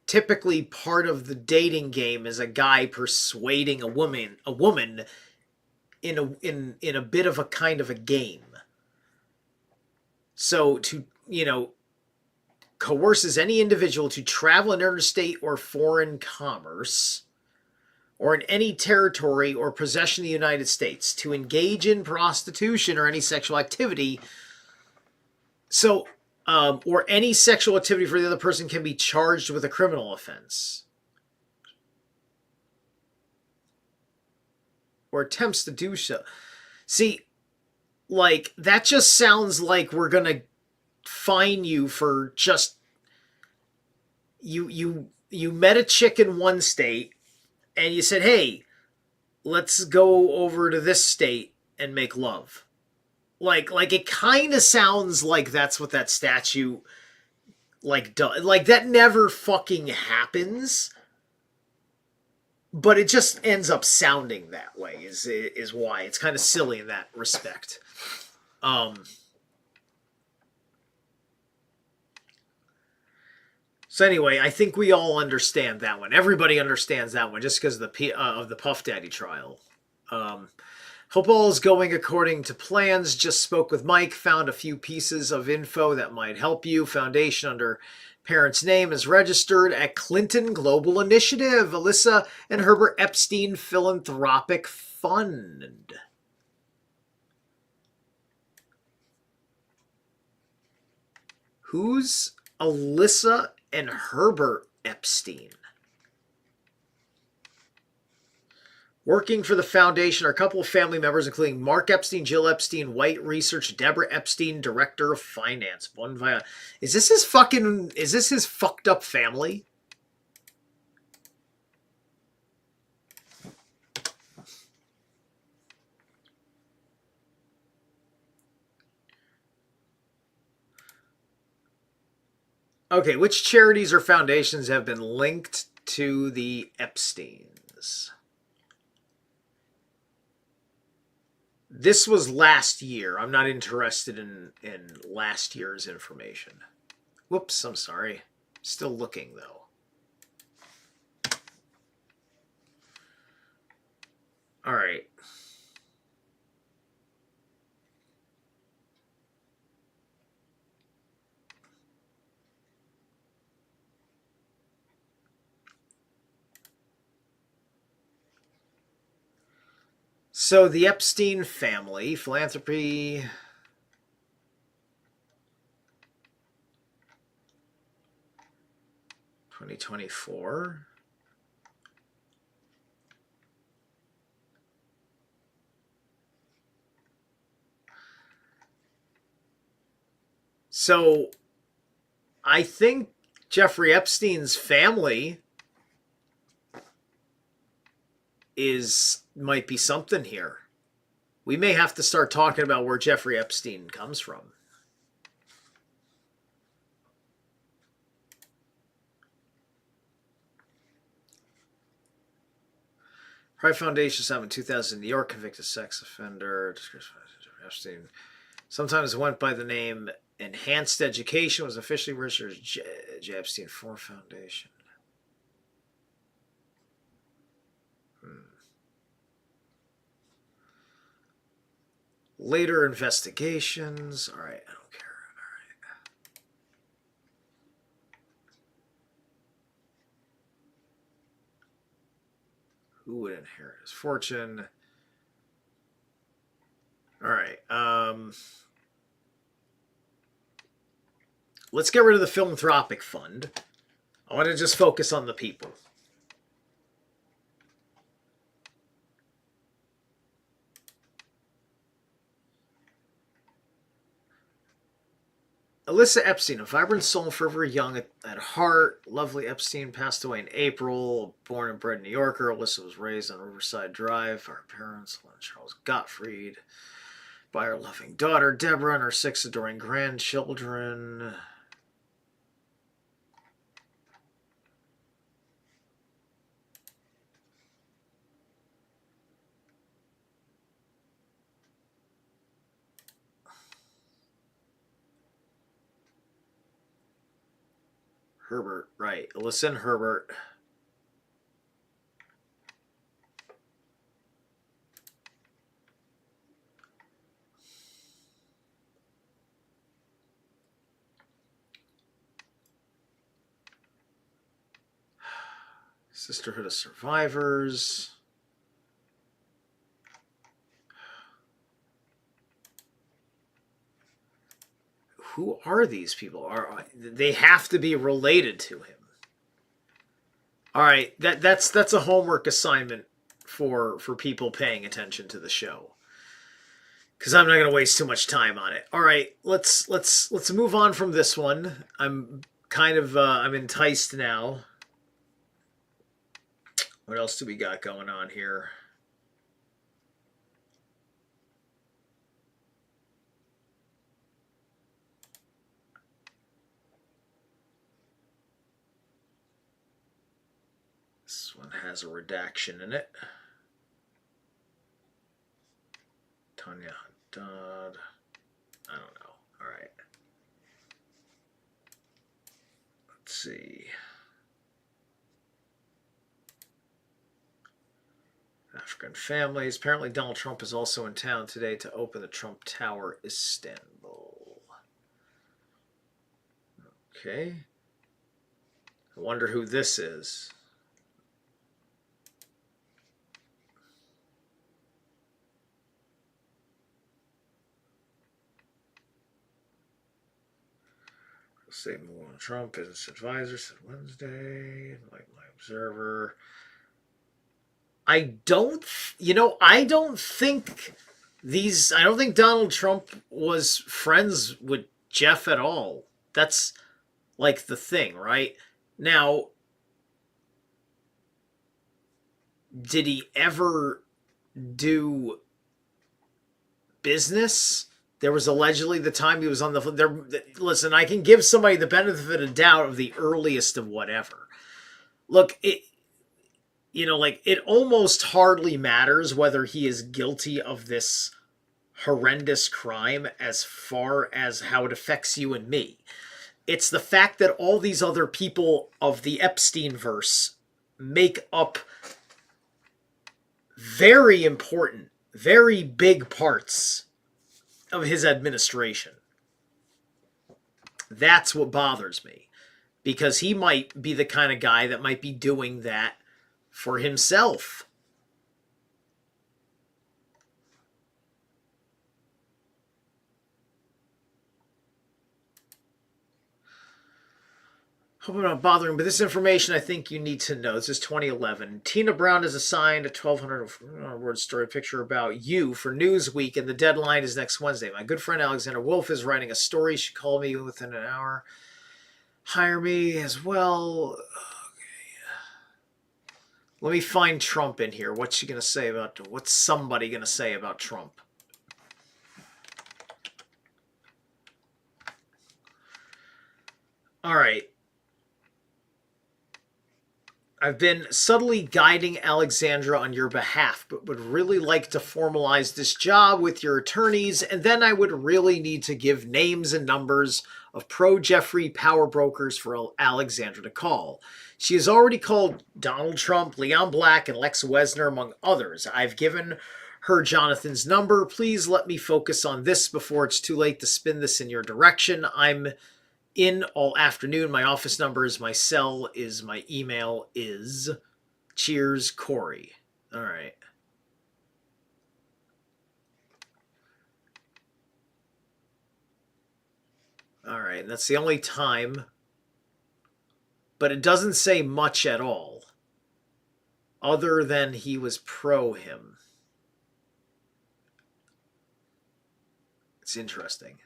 Speaker 2: Typically part of the dating game is a guy persuading a woman in a bit of a kind of a game. So to, coerces any individual to travel in interstate or foreign commerce or in any territory or possession of the United States to engage in prostitution or any sexual activity. So, or any sexual activity for the other person can be charged with a criminal offense. Or attempts to do so. See, like, that just sounds like we're going to fine you for just... You met a chick in one state, and you said, hey, let's go over to this state and make love. Like it kind of sounds like that's what that statute does. Like, that never fucking happens, but it just ends up sounding that way is why. It's kind of silly in that respect. So anyway, I think we all understand that one. Everybody understands that one just because of the Puff Daddy trial. Hope all is going according to plans. Just spoke with Mike. Found a few pieces of info that might help you. Foundation under parent's name is registered at Clinton Global Initiative, Alyssa and Herbert Epstein Philanthropic Fund. Who's Alyssa and Herbert Epstein? Working for the foundation are a couple of family members, including Mark Epstein, Jill Epstein, White Research, Deborah Epstein, Director of Finance. Is this his fucked up family? Okay, which charities or foundations have been linked to the Epsteins? This was last year. I'm not interested in last year's information. Whoops, I'm sorry. Still looking, though. All right. So the Epstein family, philanthropy... $2024. So I think Jeffrey Epstein's family might be something here. We may have to start talking about where Jeffrey Epstein comes from. Pride Foundation established in 2000, New York, convicted sex offender. Epstein sometimes went by the name Enhanced Education, was officially registered as J. Epstein 4 Foundation. Later investigations. All right, I don't care. All right. Who would inherit his fortune? All right. Let's get rid of the philanthropic fund. I want to just focus on the people. Alyssa Epstein, a vibrant soul, forever young at heart. Lovely Epstein passed away in April. Born and bred New Yorker, Alyssa was raised on Riverside Drive by her parents, Lynn Charles Gottfried, by her loving daughter, Deborah, and her 6 adoring grandchildren. Herbert, right. Alyssa and Herbert. Sisterhood of Survivors. Who are these people? Are they have to be related to him? All right, that's a homework assignment for people paying attention to the show. Because I'm not going to waste too much time on it. All right, let's move on from this one. I'm kind of I'm enticed now. What else do we got going on here? This one has a redaction in it. Tanya Haddad. I don't know. All right. Let's see. African families. Apparently Donald Trump is also in town today to open the Trump Tower, Istanbul. Okay. I wonder who this is. Statement on Trump, business advisor said Wednesday, like my observer. I don't think Donald Trump was friends with Jeff at all. That's like the thing, right? Now, did he ever do business? There was allegedly the time he was on the there. Listen, I can give somebody the benefit of doubt of the earliest of whatever. Look, it almost hardly matters whether he is guilty of this horrendous crime as far as how it affects you and me. It's the fact that all these other people of the Epstein verse make up very important, very big parts of his administration. That's what bothers me, because he might be the kind of guy that might be doing that for himself. Hope I'm not bothering, but this information I think you need to know. This is 2011. Tina Brown is assigned a 1,200 word story picture about you for Newsweek, and the deadline is next Wednesday. My good friend Alexander Wolf is writing a story. She called me within an hour. Hire me as well. Okay. Let me find Trump in here. What's somebody going to say about Trump? All right. I've been subtly guiding Alexandra on your behalf, but would really like to formalize this job with your attorneys, and then I would really need to give names and numbers of pro-Jeffrey power brokers for Alexandra to call. She has already called Donald Trump, Leon Black, and Lex Wesner, among others. I've given her Jonathan's number. Please let me focus on this before it's too late to spin this in your direction. I'm in all afternoon. My office number is my cell, is my email is. Cheers, Corey. All right. All right, and that's the only time. But it doesn't say much at all, other than he was pro him. It's interesting.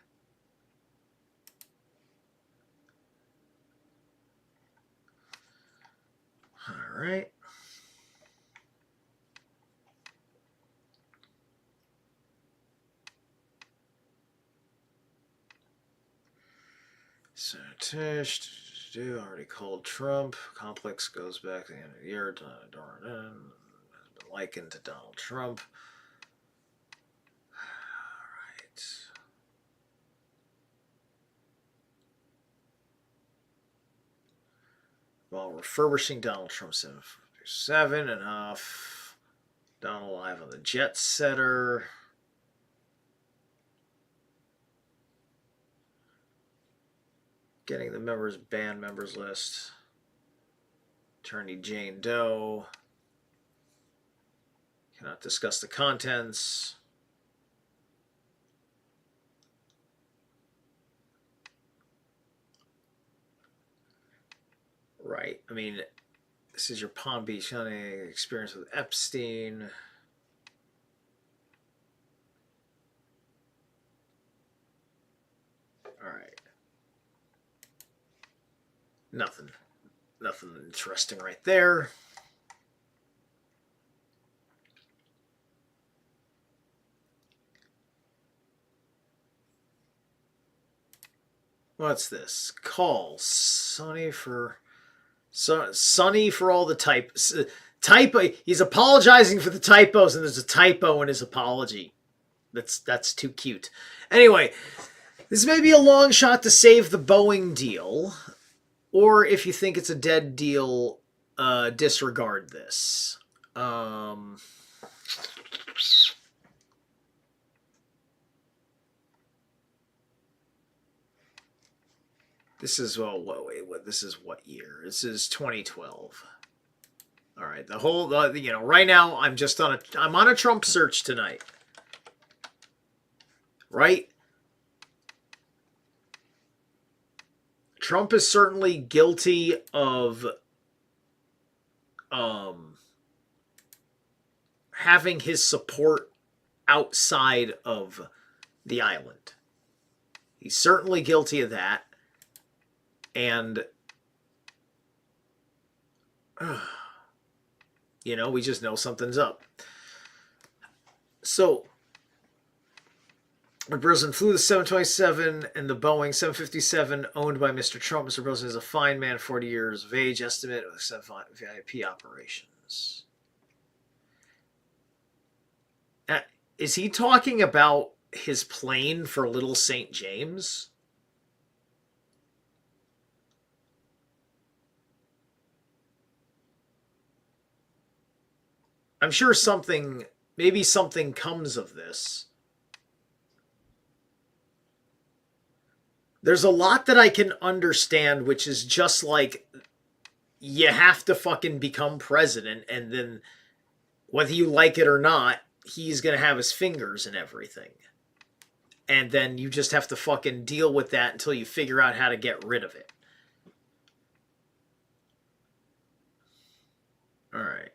Speaker 2: All right. So, already called Trump. Complex goes back to the end of the year. Has been likened to Donald Trump. All right. While refurbishing Donald Trump 747 enough. Donald live on the jet setter. Getting the band members list. Attorney Jane Doe. Cannot discuss the contents. Right. I mean, this is your Palm Beach hunting experience with Epstein. All right. Nothing interesting right there. What's this? Call Sonny for all the typo. He's apologizing for the typos, and there's a typo in his apology. That's too cute. Anyway, this may be a long shot to save the Boeing deal, or if you think it's a dead deal, disregard this. This is this is what year? This is 2012. All right, the whole right now I'm on a Trump search tonight. Right? Trump is certainly guilty of having his support outside of the island. He's certainly guilty of that. And, we just know something's up. So, Mr. President flew the 727 and the Boeing 757 owned by Mr. Trump. Mr. President is a fine man, 40 years of age, estimate of VIP operations. Is he talking about his plane for Little St. James? I'm sure maybe something comes of this. There's a lot that I can understand, which is just like, you have to fucking become president, and then whether you like it or not, he's going to have his fingers in everything. And then you just have to fucking deal with that until you figure out how to get rid of it. All right.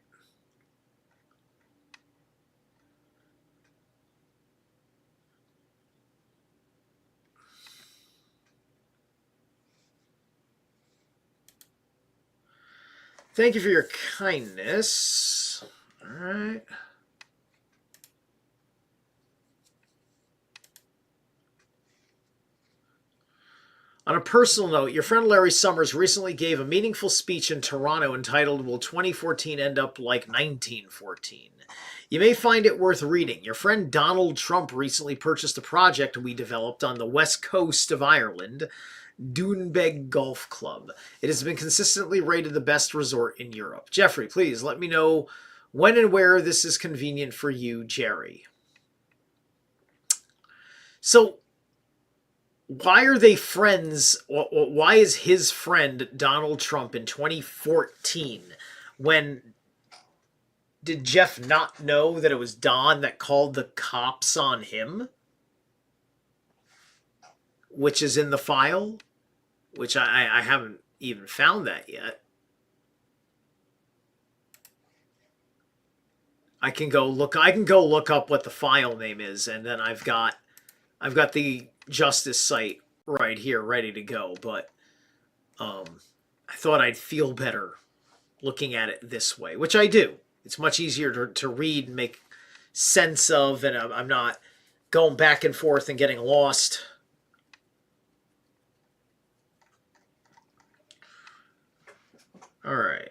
Speaker 2: Thank you for your kindness. All right. On a personal note, your friend Larry Summers recently gave a meaningful speech in Toronto entitled, "Will 2014 End Up Like 1914?" You may find it worth reading. Your friend Donald Trump recently purchased a project we developed on the west coast of Ireland, Doonbeg Golf Club. It has been consistently rated the best resort in Europe. Jeffrey, please let me know when and where this is convenient for you, Jerry. So, why are they friends? Why is his friend Donald Trump in 2014? When did Jeff not know that it was Don that called the cops on him? Which is in the file, which I haven't even found that yet. I can go look up what the file name is, and then I've got the justice site right here ready to go. But I thought I'd feel better looking at it this way, which I do. It's much easier to read and make sense of, and I'm not going back and forth and getting lost. All right.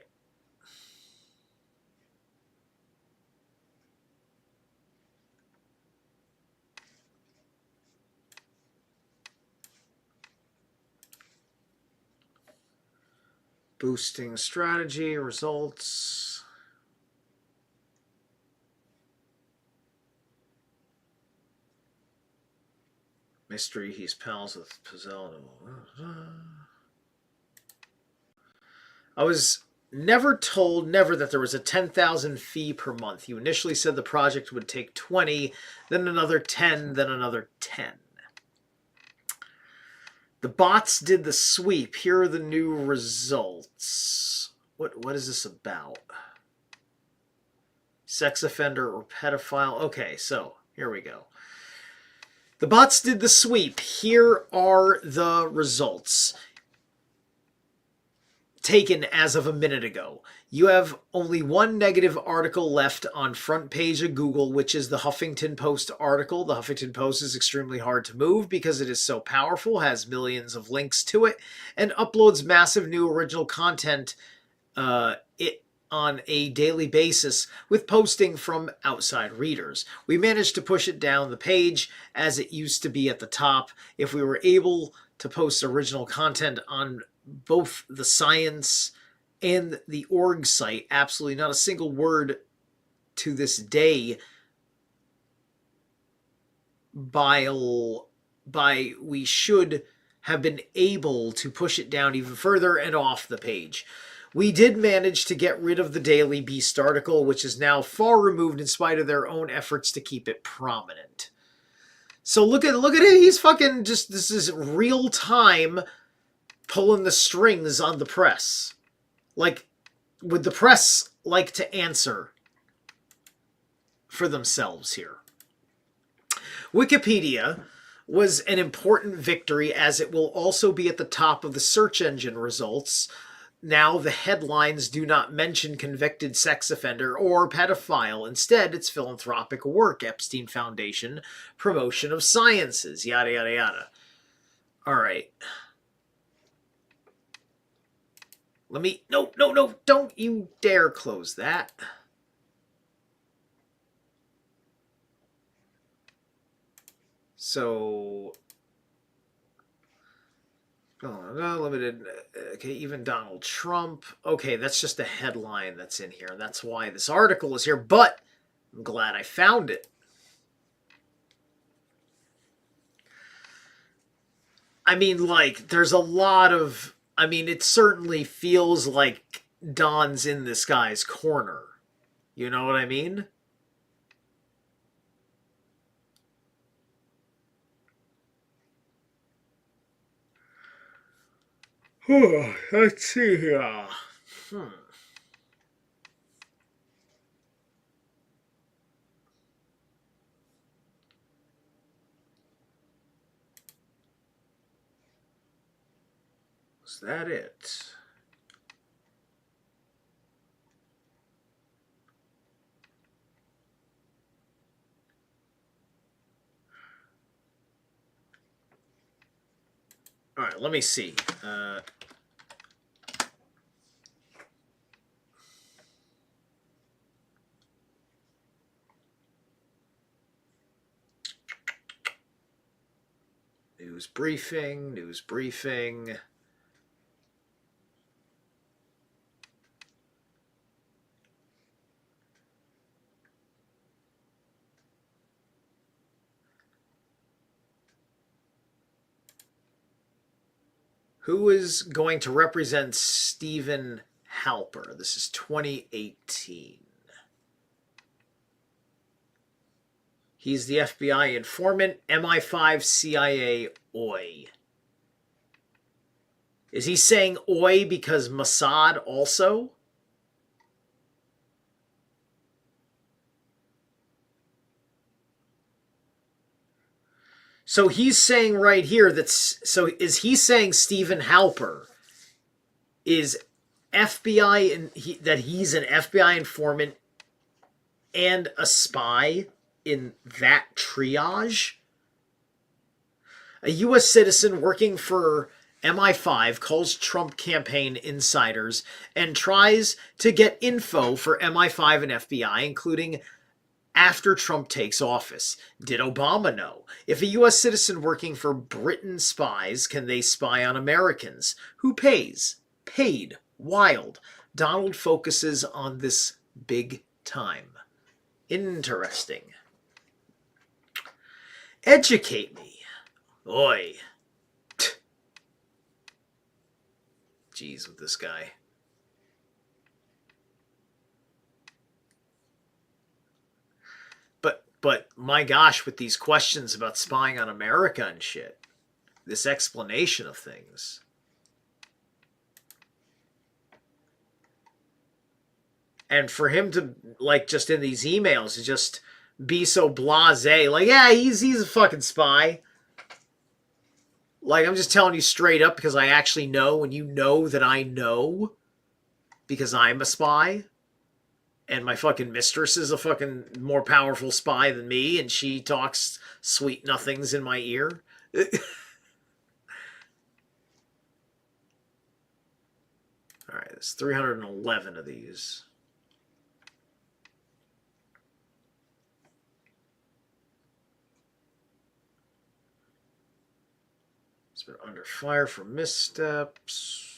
Speaker 2: Boosting strategy, results. Mystery, he's pals with Pizzello. I was never told that there was a 10,000 fee per month. You initially said the project would take 20, then another 10, then another 10. The bots did the sweep. Here are the new results. What is this about? Sex offender or pedophile? Okay, so here we go. The bots did the sweep. Here are the results. Taken as of a minute ago. You have only one negative article left on front page of Google, which is the Huffington Post article. The Huffington Post is extremely hard to move because it is so powerful, has millions of links to it, and uploads massive new original content on a daily basis with posting from outside readers. We managed to push it down the page as it used to be at the top. If we were able to post original content on both the science and the org site, absolutely not a single word to this day we should have been able to push it down even further and off the page. We did manage to get rid of the Daily Beast article, which is now far removed in spite of their own efforts to keep it prominent. So look at it. He's fucking just, this is real time pulling the strings on the press. Like, would the press like to answer for themselves here? Wikipedia was an important victory as it will also be at the top of the search engine results. Now the headlines do not mention convicted sex offender or pedophile. Instead, it's philanthropic work, Epstein Foundation, promotion of sciences, yada, yada, yada. All right. Let me... No, don't you dare close that. So... Oh, limited. Okay, even Donald Trump. Okay, that's just a headline that's in here. That's why this article is here, but I'm glad I found it. I mean, like, there's a lot of... I mean, it certainly feels like Don's in this guy's corner. You know what I mean? Let's see here. Was that it? All right, let me see. News briefing. Who is going to represent Stephen Halper? This is 2018. He's the FBI informant, MI5 CIA OI. Is he saying OI because Mossad also? So he's saying right here so is he saying Stephen Halper is FBI and that he's an FBI informant and a spy in that triage? A U.S. citizen working for MI5 calls Trump campaign insiders and tries to get info for MI5 and FBI, including after Trump takes office. Did Obama know? If a U.S. citizen working for Britain spies, can they spy on Americans? Who pays? Paid. Wild. Donald focuses on this big time. Interesting. Educate me. Oi. Jeez with this guy. But my gosh, with these questions about spying on America and shit. This explanation of things. And for him to, like, just in these emails, to just be so blasé, like, yeah, he's a fucking spy. Like, I'm just telling you straight up because I actually know, and you know that I know because I'm a spy. And my fucking mistress is a fucking more powerful spy than me, and she talks sweet nothings in my ear. Alright, there's 311 of these. It's been under fire for missteps.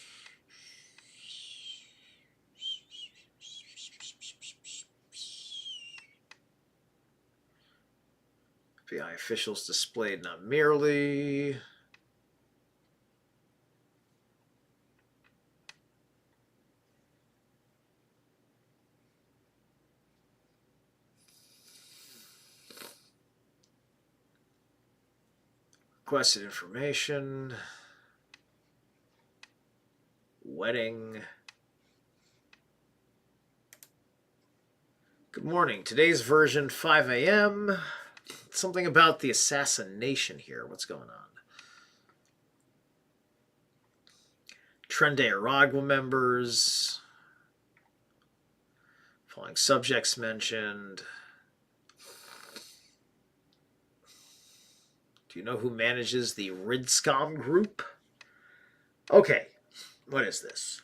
Speaker 2: FBI officials displayed not merely. Requested information. Wedding. Good morning. Today's version 5 a.m. Something about the assassination here. What's going on? Trende Aragua members. Following subjects mentioned. Do you know who manages the Ridscom group? Okay. What is this?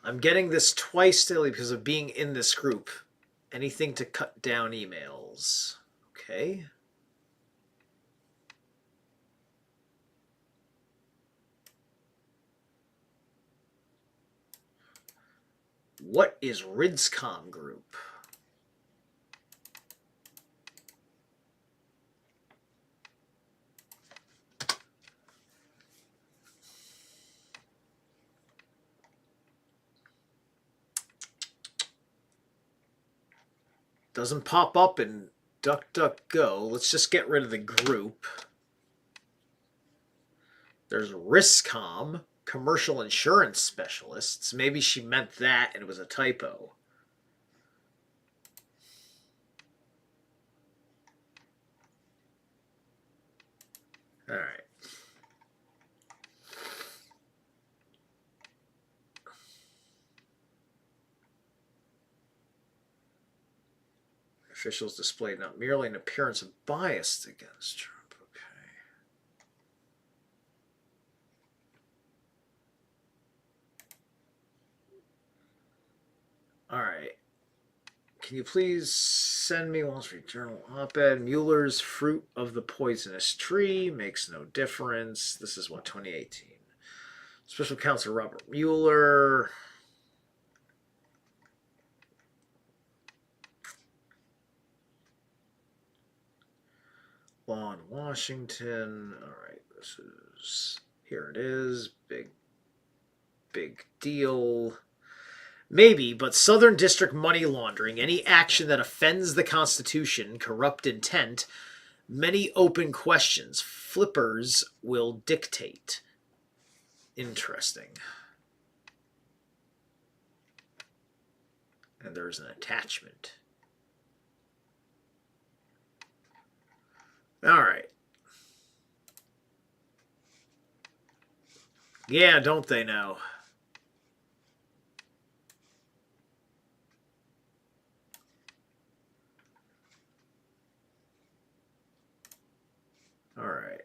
Speaker 2: I'm getting this twice daily because of being in this group. Anything to cut down emails. Okay. What is Ridscom group? Doesn't pop up in DuckDuckGo. Let's just get rid of the group. There's Riscom, commercial insurance specialists. Maybe she meant that and it was a typo. All right. Officials displayed not merely an appearance of bias against Trump. Okay. All right. Can you please send me Wall Street Journal op-ed? Mueller's fruit of the poisonous tree makes no difference. This is what, 2018. Special Counsel Robert Mueller. Law in Washington. All right, this is, here it is. Big deal. Maybe, but Southern District money laundering, any action that offends the Constitution, corrupt intent, many open questions. Flippers will dictate. Interesting. And there's an attachment. All right. Yeah, don't they know? All right.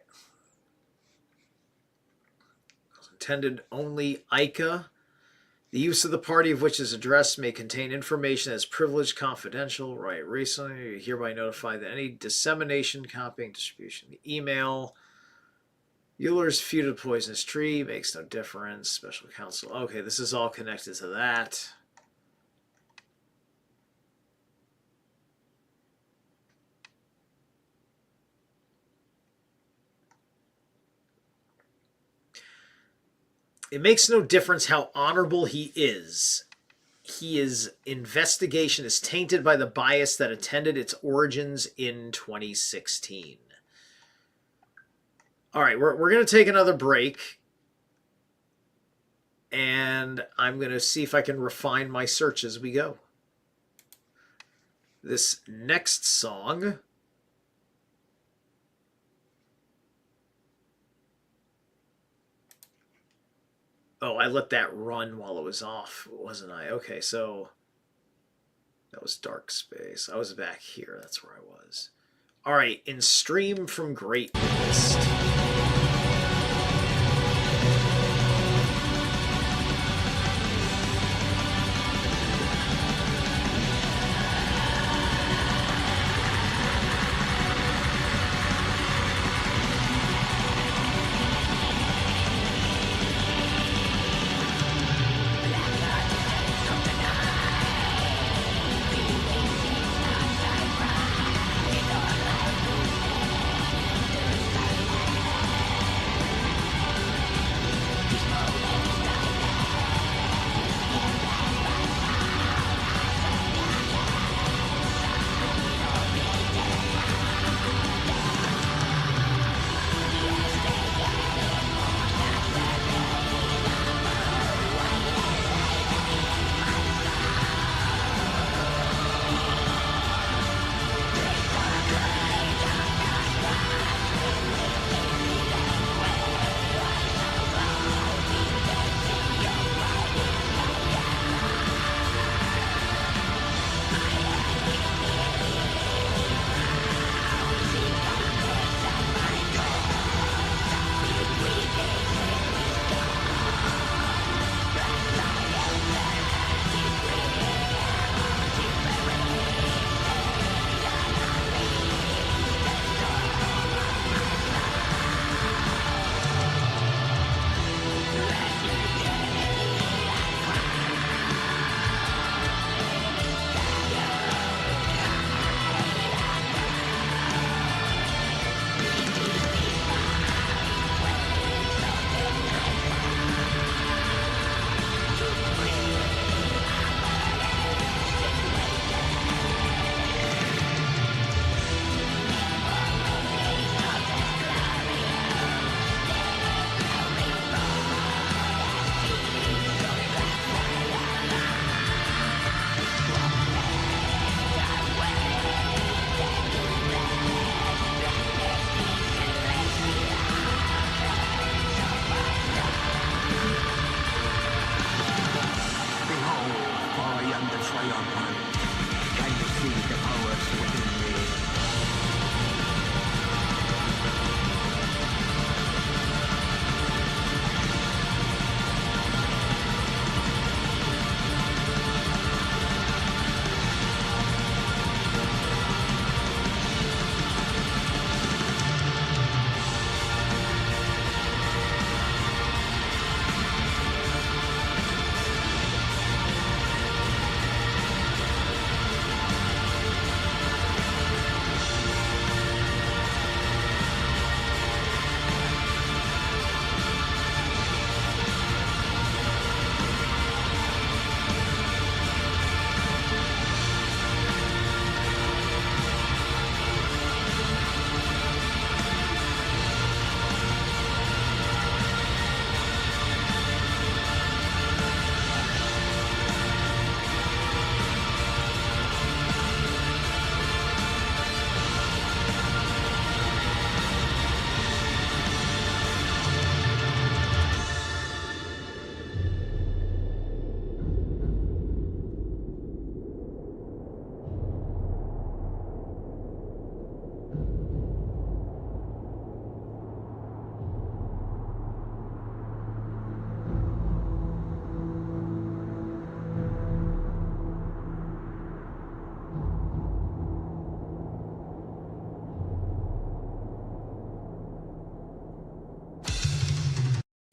Speaker 2: Intended only ICA. The use of the party of which is addressed may contain information that is privileged, confidential. Right. Recently, you hereby notify that any dissemination, copying, distribution, the email Euler's feuded poisonous tree makes no difference. Special counsel. Okay, this is all connected to that. It makes no difference how honorable he is. His investigation is tainted by the bias that attended its origins in 2016. All right, we're going to take another break. And I'm going to see if I can refine my search as we go. This next song... Oh, I let that run while it was off, wasn't I? Okay, so that was Dark Space. I was back here. That's where I was. All right, in Stream from Great West.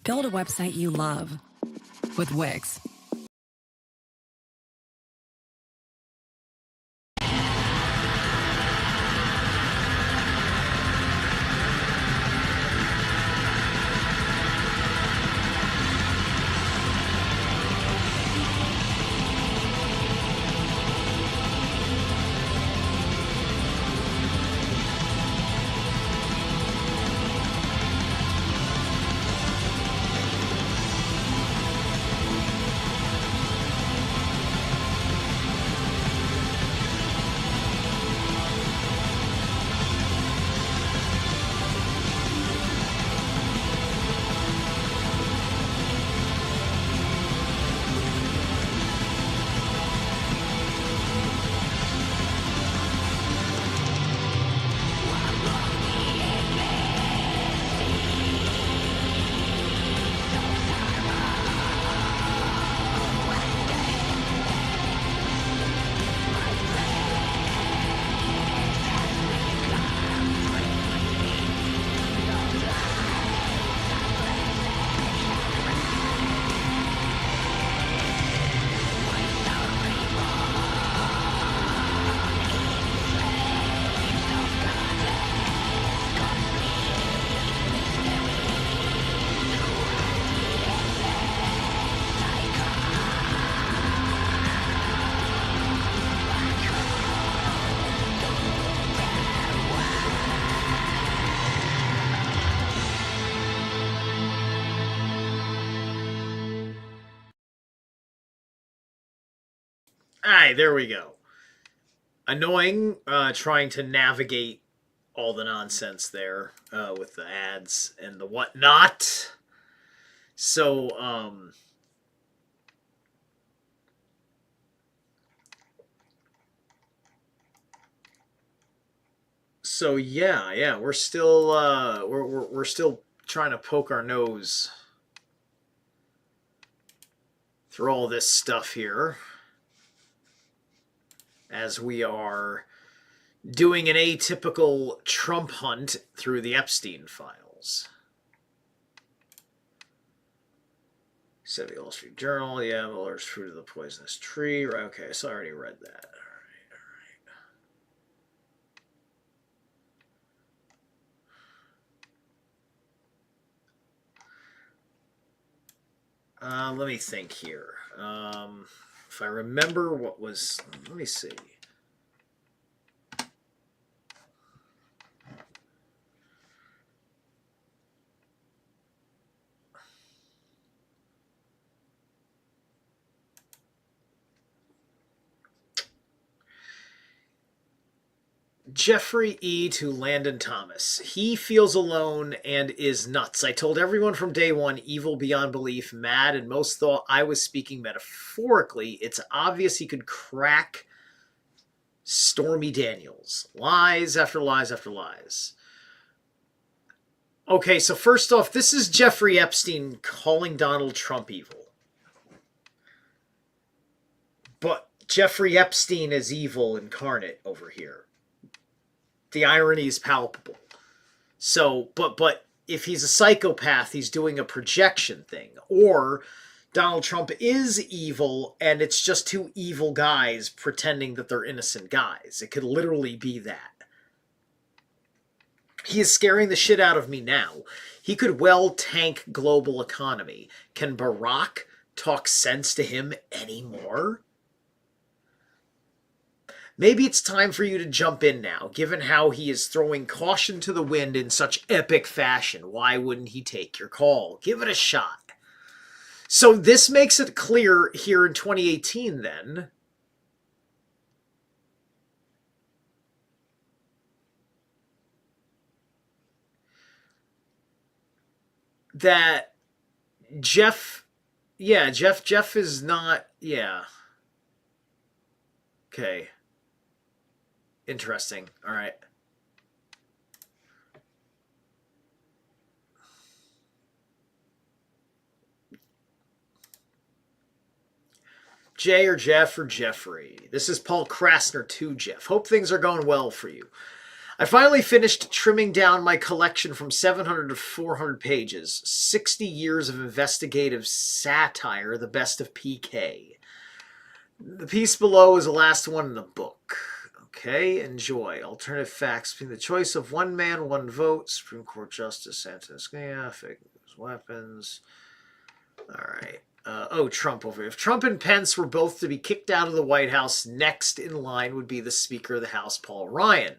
Speaker 3: Build a website you love with Wix.
Speaker 2: Alright, there we go. Annoying, trying to navigate all the nonsense there with the ads and the whatnot. So, yeah, we're still we're still trying to poke our nose through all this stuff here as we are doing an atypical Trump hunt through the Epstein files. Said the Wall Street Journal, yeah, Mueller's fruit of the poisonous tree. Right, okay, so I already read that. Let me think here. If I remember what was... Let me see. Jeffrey E. to Landon Thomas. He feels alone and is nuts. I told everyone from day one, evil beyond belief, mad, and most thought I was speaking metaphorically. It's obvious he could crack Stormy Daniels. Lies after lies after lies. Okay, so first off, this is Jeffrey Epstein calling Donald Trump evil. But Jeffrey Epstein is evil incarnate over here. The irony is palpable. So, but if he's a psychopath, he's doing a projection thing. Or Donald Trump is evil, and it's just two evil guys pretending that they're innocent guys. It could literally be that. He is scaring the shit out of me now. He could well tank global economy. Can Barack talk sense to him anymore? Maybe it's time for you to jump in now, given how he is throwing caution to the wind in such epic fashion. Why wouldn't he take your call? Give it a shot. So this makes it clear here in 2018 then that Jeff is not, yeah. Okay. Interesting. All right. Jay or Jeff or Jeffrey. This is Paul Krasner to Jeff. Hope things are going well for you. I finally finished trimming down my collection from 700 to 400 pages. 60 years of investigative satire, the best of PK. The piece below is the last one in the book. Okay, enjoy. Alternative facts between the choice of one man, one vote, Supreme Court Justice Antonin Scalia, fake news weapons. All right. Trump over here. If Trump and Pence were both to be kicked out of the White House, next in line would be the Speaker of the House, Paul Ryan.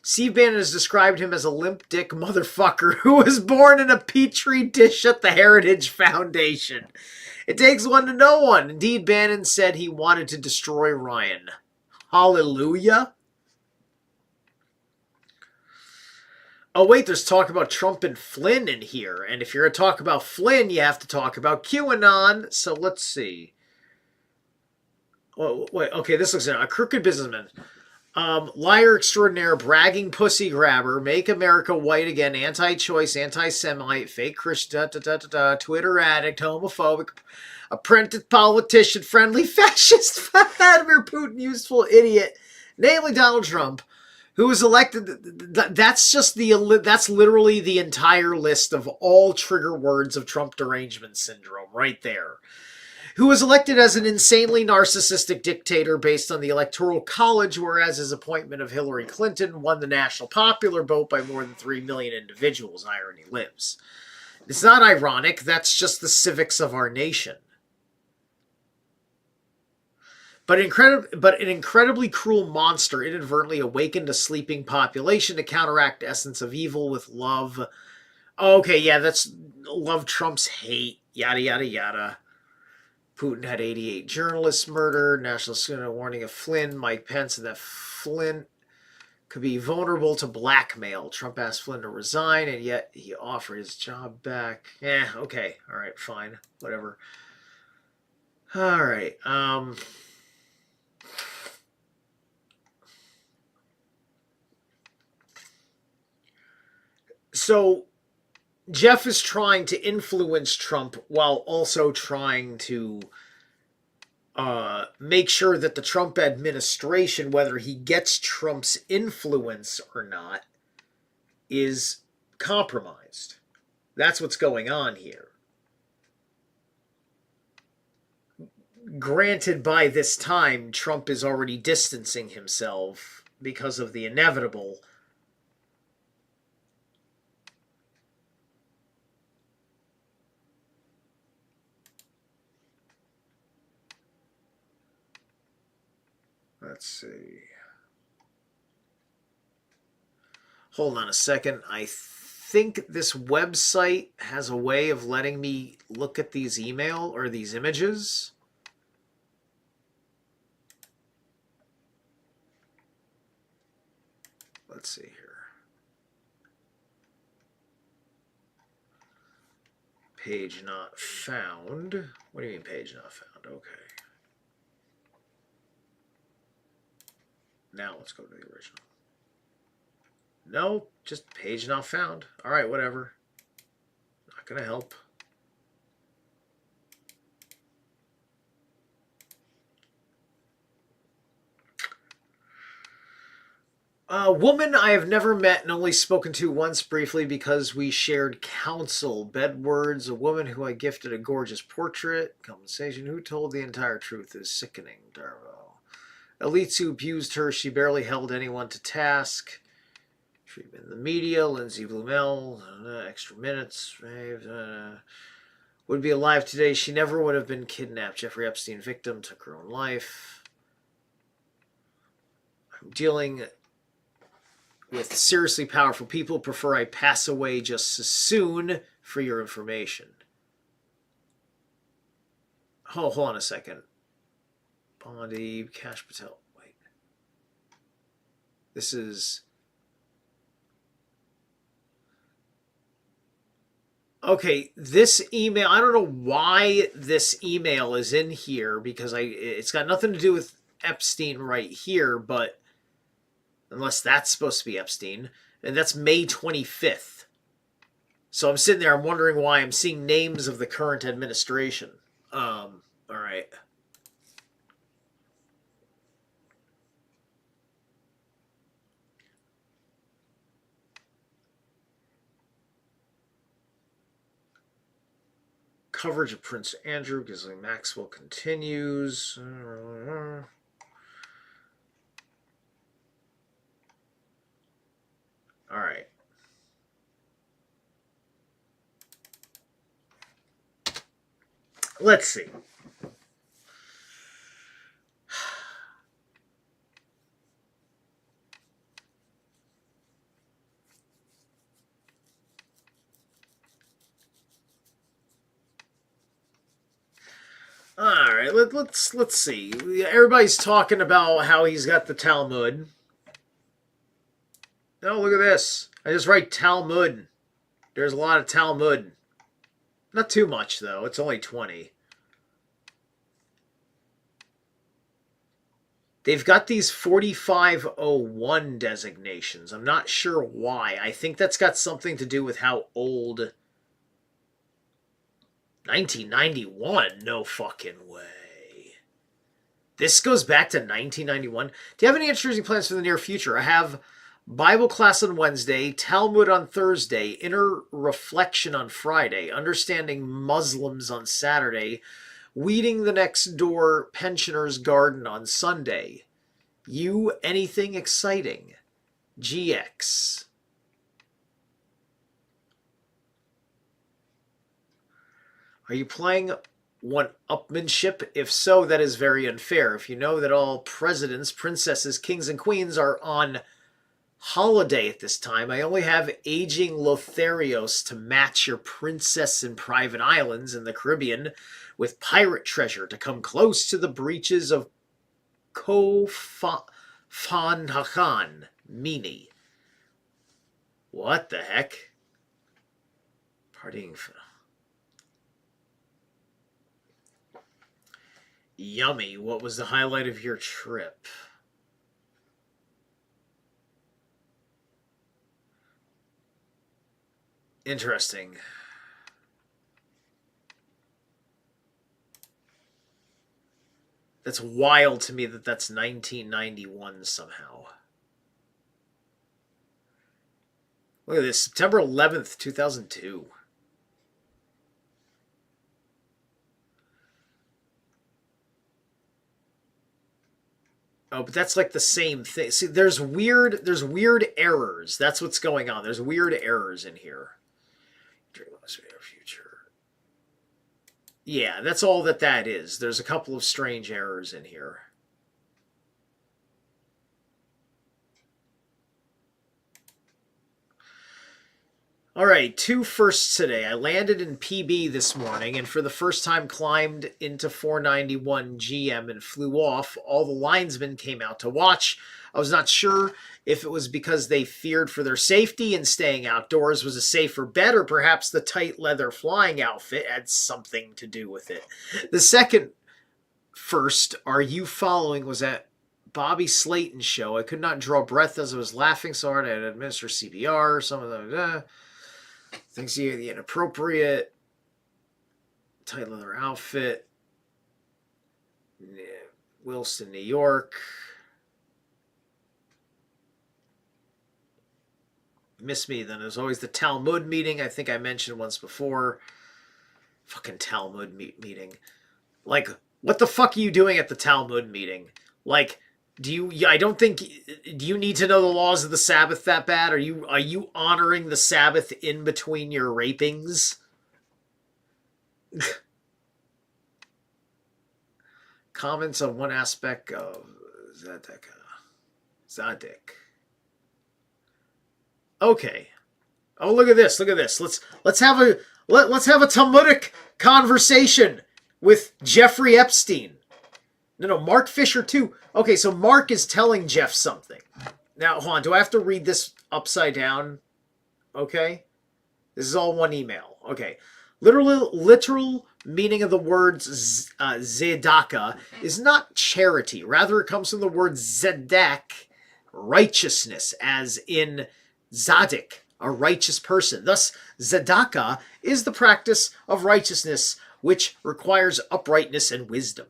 Speaker 2: Steve Bannon has described him as a limp dick motherfucker who was born in a petri dish at the Heritage Foundation. It takes one to know one. Indeed, Bannon said he wanted to destroy Ryan. Hallelujah. Oh, wait, there's talk about Trump and Flynn in here. And if you're going to talk about Flynn, you have to talk about QAnon. So let's see. Oh, wait, okay, this looks like a crooked businessman. Liar extraordinaire, bragging pussy grabber, make America white again, anti-choice, anti-Semite, fake Christian, Twitter addict, homophobic, apprentice politician, friendly fascist, Vladimir Putin, useful idiot, namely Donald Trump, who was elected. That's literally the entire list of all trigger words of Trump derangement syndrome right there. Who was elected as an insanely narcissistic dictator based on the Electoral College, whereas his appointment of Hillary Clinton won the national popular vote by more than 3 million individuals. Irony lives. It's not ironic, that's just the civics of our nation. But an incredibly cruel monster inadvertently awakened a sleeping population to counteract the essence of evil with love. Okay, yeah, that's love trumps hate, yada, yada, yada. Putin had 88 journalists murdered. National Security warning of Flynn, Mike Pence, and that Flynn could be vulnerable to blackmail. Trump asked Flynn to resign, and yet he offered his job back. Okay. All right, fine. Whatever. All right. So Jeff is trying to influence Trump while also trying to make sure that the Trump administration, whether he gets Trump's influence or not, is compromised. That's what's going on here. Granted, by this time, Trump is already distancing himself because of the inevitable. Let's see. Hold on a second. I think this website has a way of letting me look at these email or these images. Let's see here. Page not found. What do you mean page not found? Okay. Now let's go to the original. No, just page not found. All right, whatever. Not going to help. A woman I have never met and only spoken to once briefly because we shared counsel. Bedwords, a woman who I gifted a gorgeous portrait. Compensation, who told the entire truth is sickening. Darvo. Elites who abused her, she barely held anyone to task. Treatment in the media, Lindsay Blumell, extra minutes, would be alive today. She never would have been kidnapped. Jeffrey Epstein victim, took her own life. I'm dealing with seriously powerful people. Prefer I pass away just as soon for your information. Oh, hold on a second. Bondi, Cash Patel. Wait. This is... Okay, this email, I don't know why this email is in here because it's got nothing to do with Epstein right here, but unless that's supposed to be Epstein, and that's May 25th. So I'm sitting there, I'm wondering why I'm seeing names of the current administration. All right. coverage of Prince Andrew. Ghislaine Maxwell continues. All right. Let's see. All right, let's see. Everybody's talking about how he's got the Talmud. Oh, look at this. I just write Talmud. There's a lot of Talmud. Not too much, though. It's only 20. They've got these 4501 designations. I'm not sure why. I think that's got something to do with how old... 1991? No fucking way. This goes back to 1991. Do you have any interesting plans for the near future? I have Bible class on Wednesday, Talmud on Thursday, inner reflection on Friday, understanding Muslims on Saturday, weeding the next door pensioner's garden on Sunday. You, anything exciting? GX. Are you playing one-upmanship? If so, that is very unfair. If you know that all presidents, princesses, kings, and queens are on holiday at this time, I only have aging Lotharios to match your princess in private islands in the Caribbean with pirate treasure to come close to the breaches of Koh Hakan Mini. What the heck? Partying for... Yummy. What was the highlight of your trip? Interesting. That's wild to me that that's 1991 somehow. Look at this. September 11th, 2002. Oh, but that's like the same thing. See, there's weird errors. That's what's going on. There's weird errors in here. Future. Yeah, that's all that is. There's a couple of strange errors in here. All right, 2 firsts today. I landed in PB this morning and for the first time climbed into 491 GM and flew off. All the linesmen came out to watch. I was not sure if it was because they feared for their safety and staying outdoors was a safer bet, or perhaps the tight leather flying outfit had something to do with it. The second first, Are You Following, was at Bobby Slayton's show. I could not draw breath as I was laughing so hard I had to administer CPR. Some of them... Thanks to the inappropriate tight leather outfit. Wilson, New York. Miss me then. There's always the Talmud meeting. I think I mentioned once before. Fucking Talmud meeting. Like, what the fuck are you doing at the Talmud meeting? Like, do you need to know the laws of the Sabbath that bad? Are you honoring the Sabbath in between your rapings? Comments on one aspect of Zadok. Okay. Oh, look at this. Look at this. Let's have a Talmudic conversation with Jeffrey Epstein. No, Mark Fisher too. Okay, so Mark is telling Jeff something. Now, hold on. Do I have to read this upside down? Okay. This is all one email. Okay. Literal meaning of the word tzedakah is not charity. Rather, it comes from the word zedek, righteousness, as in Zadik, a righteous person. Thus, tzedakah is the practice of righteousness, which requires uprightness and wisdom.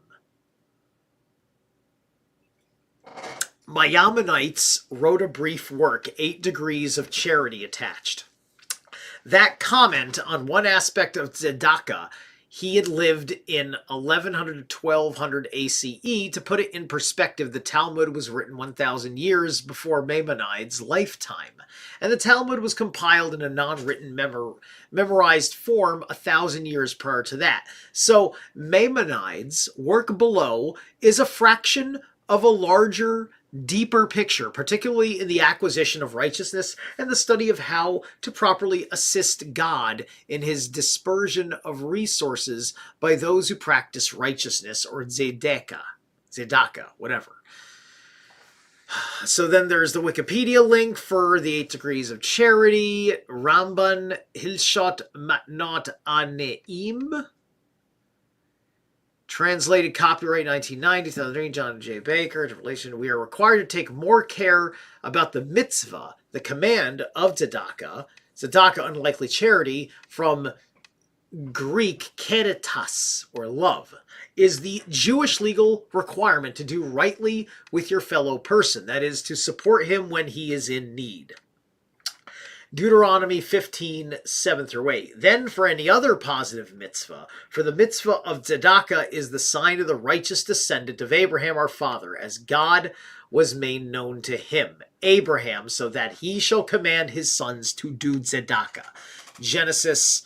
Speaker 2: Maimonides wrote a brief work, 8 Degrees of Charity attached. That comment on one aspect of tzedakah he had lived in 1100 to 1200 ACE. To put it in perspective, the Talmud was written 1,000 years before Maimonides' lifetime, and the Talmud was compiled in a non-written memorized form 1,000 years prior to that. So Maimonides' work below is a fraction of a larger, deeper picture, particularly in the acquisition of righteousness and the study of how to properly assist God in his dispersion of resources by those who practice righteousness, or tzedakah, whatever. So then there's the Wikipedia link for the 8 Degrees of Charity, Ramban Hilshot Matnot Aneim, translated, copyright 1990, 2003, John J. Baker, relation. We are required to take more care about the mitzvah, the command of tzedakah, unlikely charity, from Greek caritas, or love, is the Jewish legal requirement to do rightly with your fellow person, that is, to support him when he is in need. Deuteronomy 15, 7 through 8. Then for any other positive mitzvah, for the mitzvah of tzedakah is the sign of the righteous descendant of Abraham our father, as God was made known to him, Abraham, so that he shall command his sons to do tzedakah. Genesis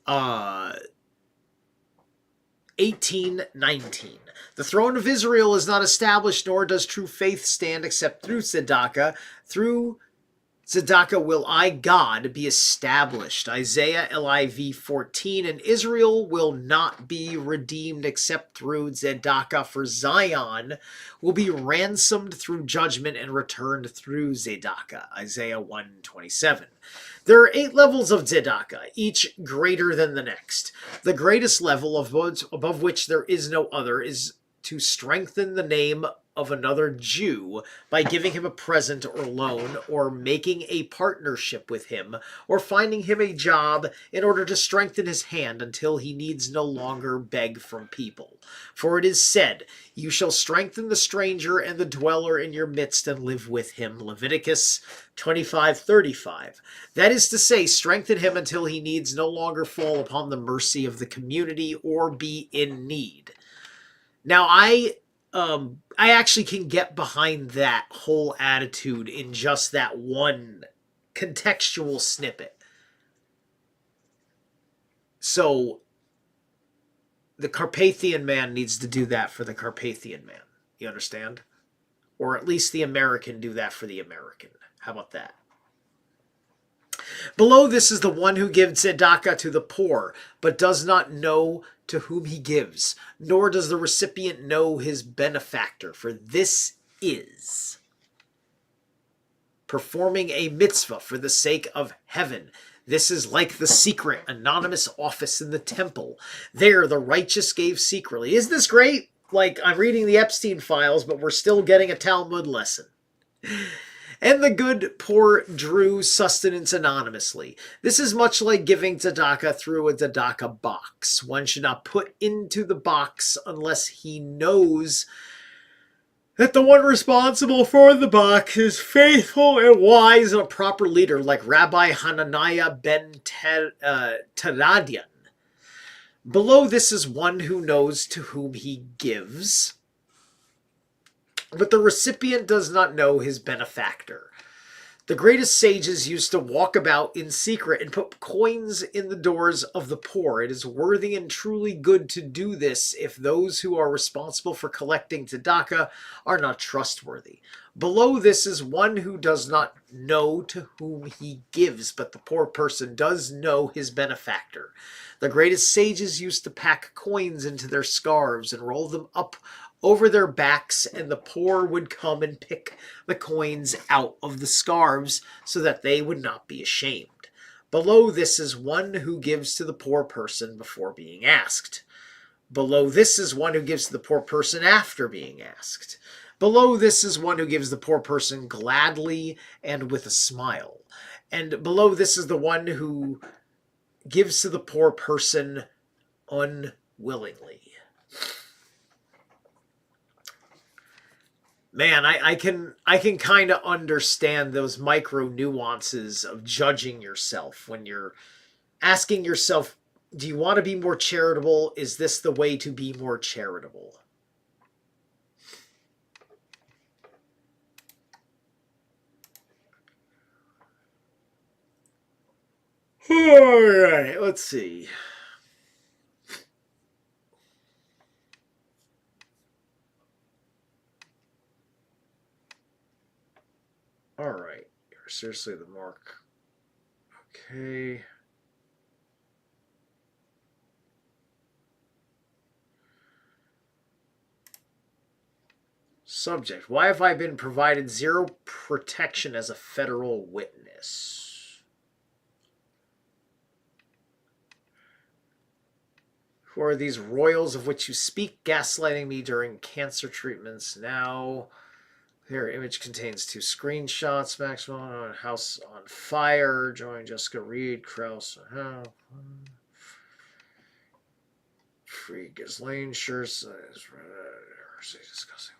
Speaker 2: 18:19. The throne of Israel is not established, nor does true faith stand except through tzedakah. Through tzedakah will I, God, be established. Isaiah LIV 14. And Israel will not be redeemed except through tzedakah, for Zion will be ransomed through judgment and returned through tzedakah. Isaiah 1:27. There are 8 levels of tzedakah, each greater than the next. The greatest level, above which there is no other, is to strengthen the name of another Jew by giving him a present or loan, or making a partnership with him, or finding him a job in order to strengthen his hand until he needs no longer beg from people. For it is said, you shall strengthen the stranger and the dweller in your midst and live with him. Leviticus 25:35. That is to say, strengthen him until he needs no longer fall upon the mercy of the community or be in need. Now, I actually can get behind that whole attitude in just that one contextual snippet. So the Carpathian man needs to do that for the Carpathian man. You understand? Or at least the American do that for the American. How about that? Below this is the one who gives tzedakah to the poor, but does not know to whom he gives, nor does the recipient know his benefactor, for this is performing a mitzvah for the sake of heaven. This is like the secret, anonymous office in the temple. There the righteous gave secretly. Isn't this great? Like, I'm reading the Epstein files, but we're still getting a Talmud lesson. And the good poor drew sustenance anonymously. This is much like giving tzedakah through a tzedakah box. One should not put into the box unless he knows that the one responsible for the box is faithful and wise and a proper leader, like Rabbi Hananiah ben Teradian. Below this is one who knows to whom he gives, but the recipient does not know his benefactor. The greatest sages used to walk about in secret and put coins in the doors of the poor. It is worthy and truly good to do this if those who are responsible for collecting tzedakah are not trustworthy. Below this is one who does not know to whom he gives, but the poor person does know his benefactor. The greatest sages used to pack coins into their scarves and roll them up over their backs, and the poor would come and pick the coins out of the scarves so that they would not be ashamed. Below this is one who gives to the poor person before being asked. Below this is one who gives to the poor person after being asked. Below this is one who gives the poor person gladly and with a smile. And below this is the one who gives to the poor person unwillingly. Man, I can kind of understand those micro nuances of judging yourself when you're asking yourself Do you want to be more charitable? Is this the way to be more charitable? All right, let's see. All right, you're seriously the mark. Okay. Subject: why have I been provided zero protection as a federal witness? Who are these royals of which you speak, gaslighting me during cancer treatments? Now, their image contains 2 screenshots. Maximum house on fire. Join Jessica Reed, Krause. Free Ghislaine shirts. Discussing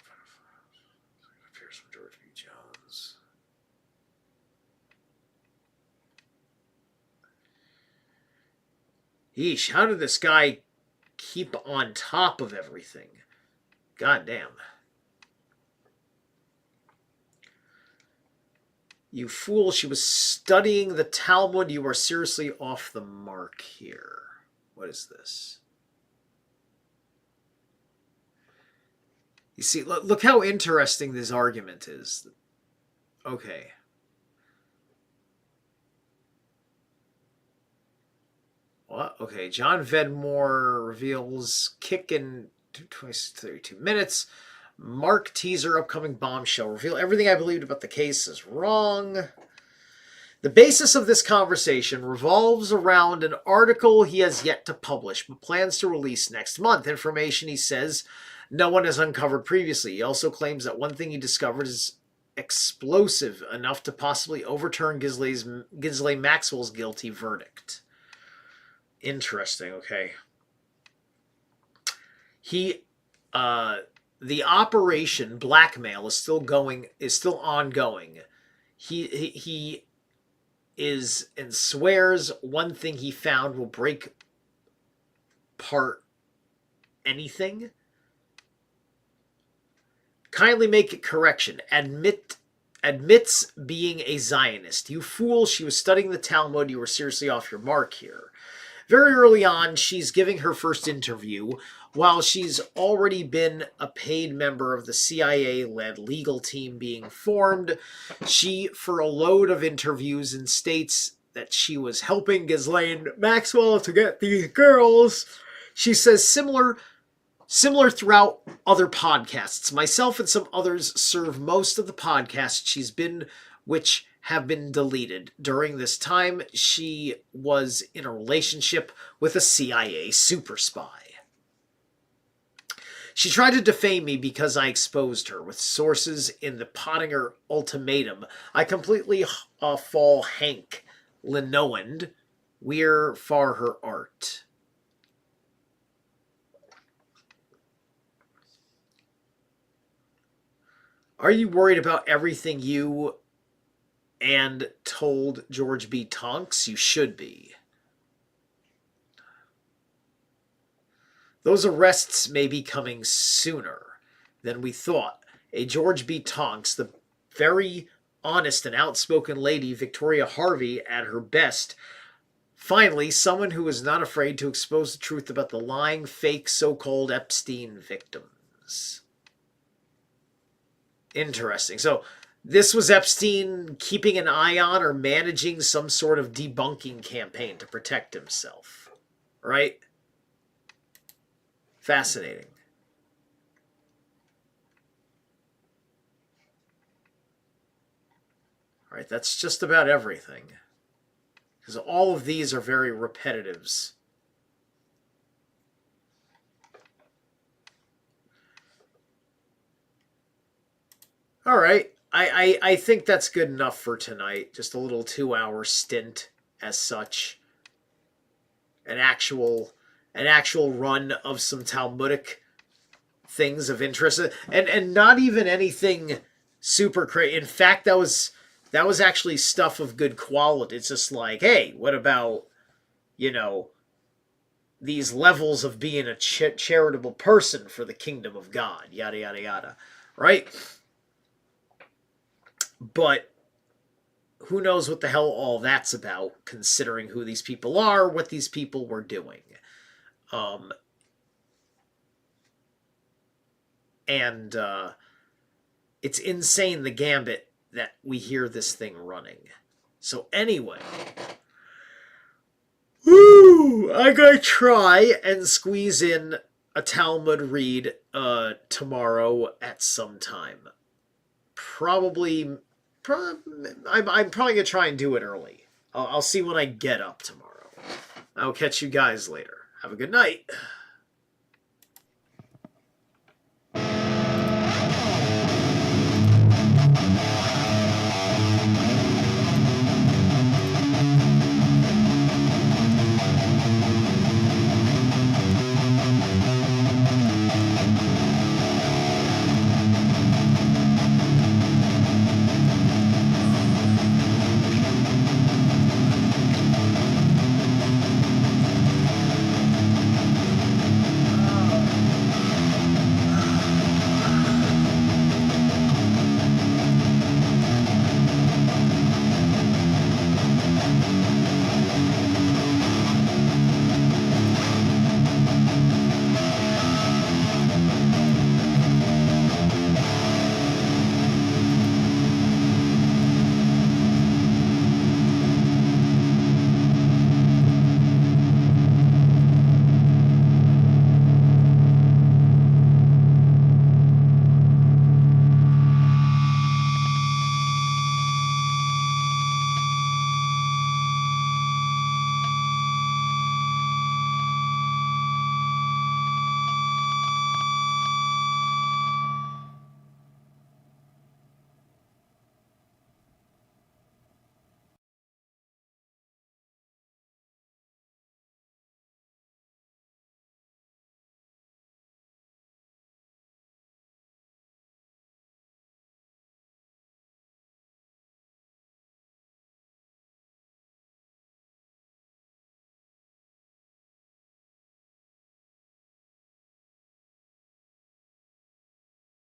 Speaker 2: appears from George B. Jones. Yeesh, how did this guy keep on top of everything? God damn. You fool, she was studying the Talmud. You are seriously off the mark here. What is this? You see, look how interesting this argument is. Okay. What? Okay, John Vedmore reveals kick in 32 minutes. Mark teaser upcoming bombshell. Reveal everything I believed about the case is wrong. The basis of this conversation revolves around an article he has yet to publish, but plans to release next month. Information, he says, no one has uncovered previously. He also claims that one thing he discovered is explosive enough to possibly overturn Ghislaine Maxwell's guilty verdict. Interesting, okay. The operation blackmail is still ongoing. He is and swears one thing he found will break apart anything. Kindly make a correction. Admits being a Zionist. You fool, she was studying the Talmud. You were seriously off your mark here. Very early on, she's giving her first interview while she's already been a paid member of the CIA-led legal team being formed. She, for a load of interviews, and states that she was helping Ghislaine Maxwell to get these girls. She says similar throughout other podcasts. Myself and some others serve most of the podcasts she's been, which have been deleted. During this time, she was in a relationship with a CIA super spy. She tried to defame me because I exposed her. With sources in the Pottinger ultimatum, I completely fall Hank Lenoend. We're for her art. Are you worried about everything you and told George B. Tonks? You should be. Those arrests may be coming sooner than we thought. A George B. Tonks, the very honest and outspoken lady Victoria Harvey at her best. Finally, someone who is not afraid to expose the truth about the lying, fake, so-called Epstein victims. Interesting. So this was Epstein keeping an eye on or managing some sort of debunking campaign to protect himself. Right? Fascinating. All right, that's just about everything. Because all of these are very repetitives. All right. I think that's good enough for tonight. Just a little 2-hour stint as such. An actual run of some Talmudic things of interest. And not even anything super crazy. In fact, that was actually stuff of good quality. It's just like, hey, what about, these levels of being a charitable person for the kingdom of God, yada, yada, yada, right? But who knows what the hell all that's about, considering who these people are, what these people were doing. And it's insane, the gambit that we hear this thing running. So anyway, I'm going to try and squeeze in a Talmud read tomorrow at some time. I'm probably going to try and do it early. I'll see when I get up tomorrow. I'll catch you guys later. Have a good night.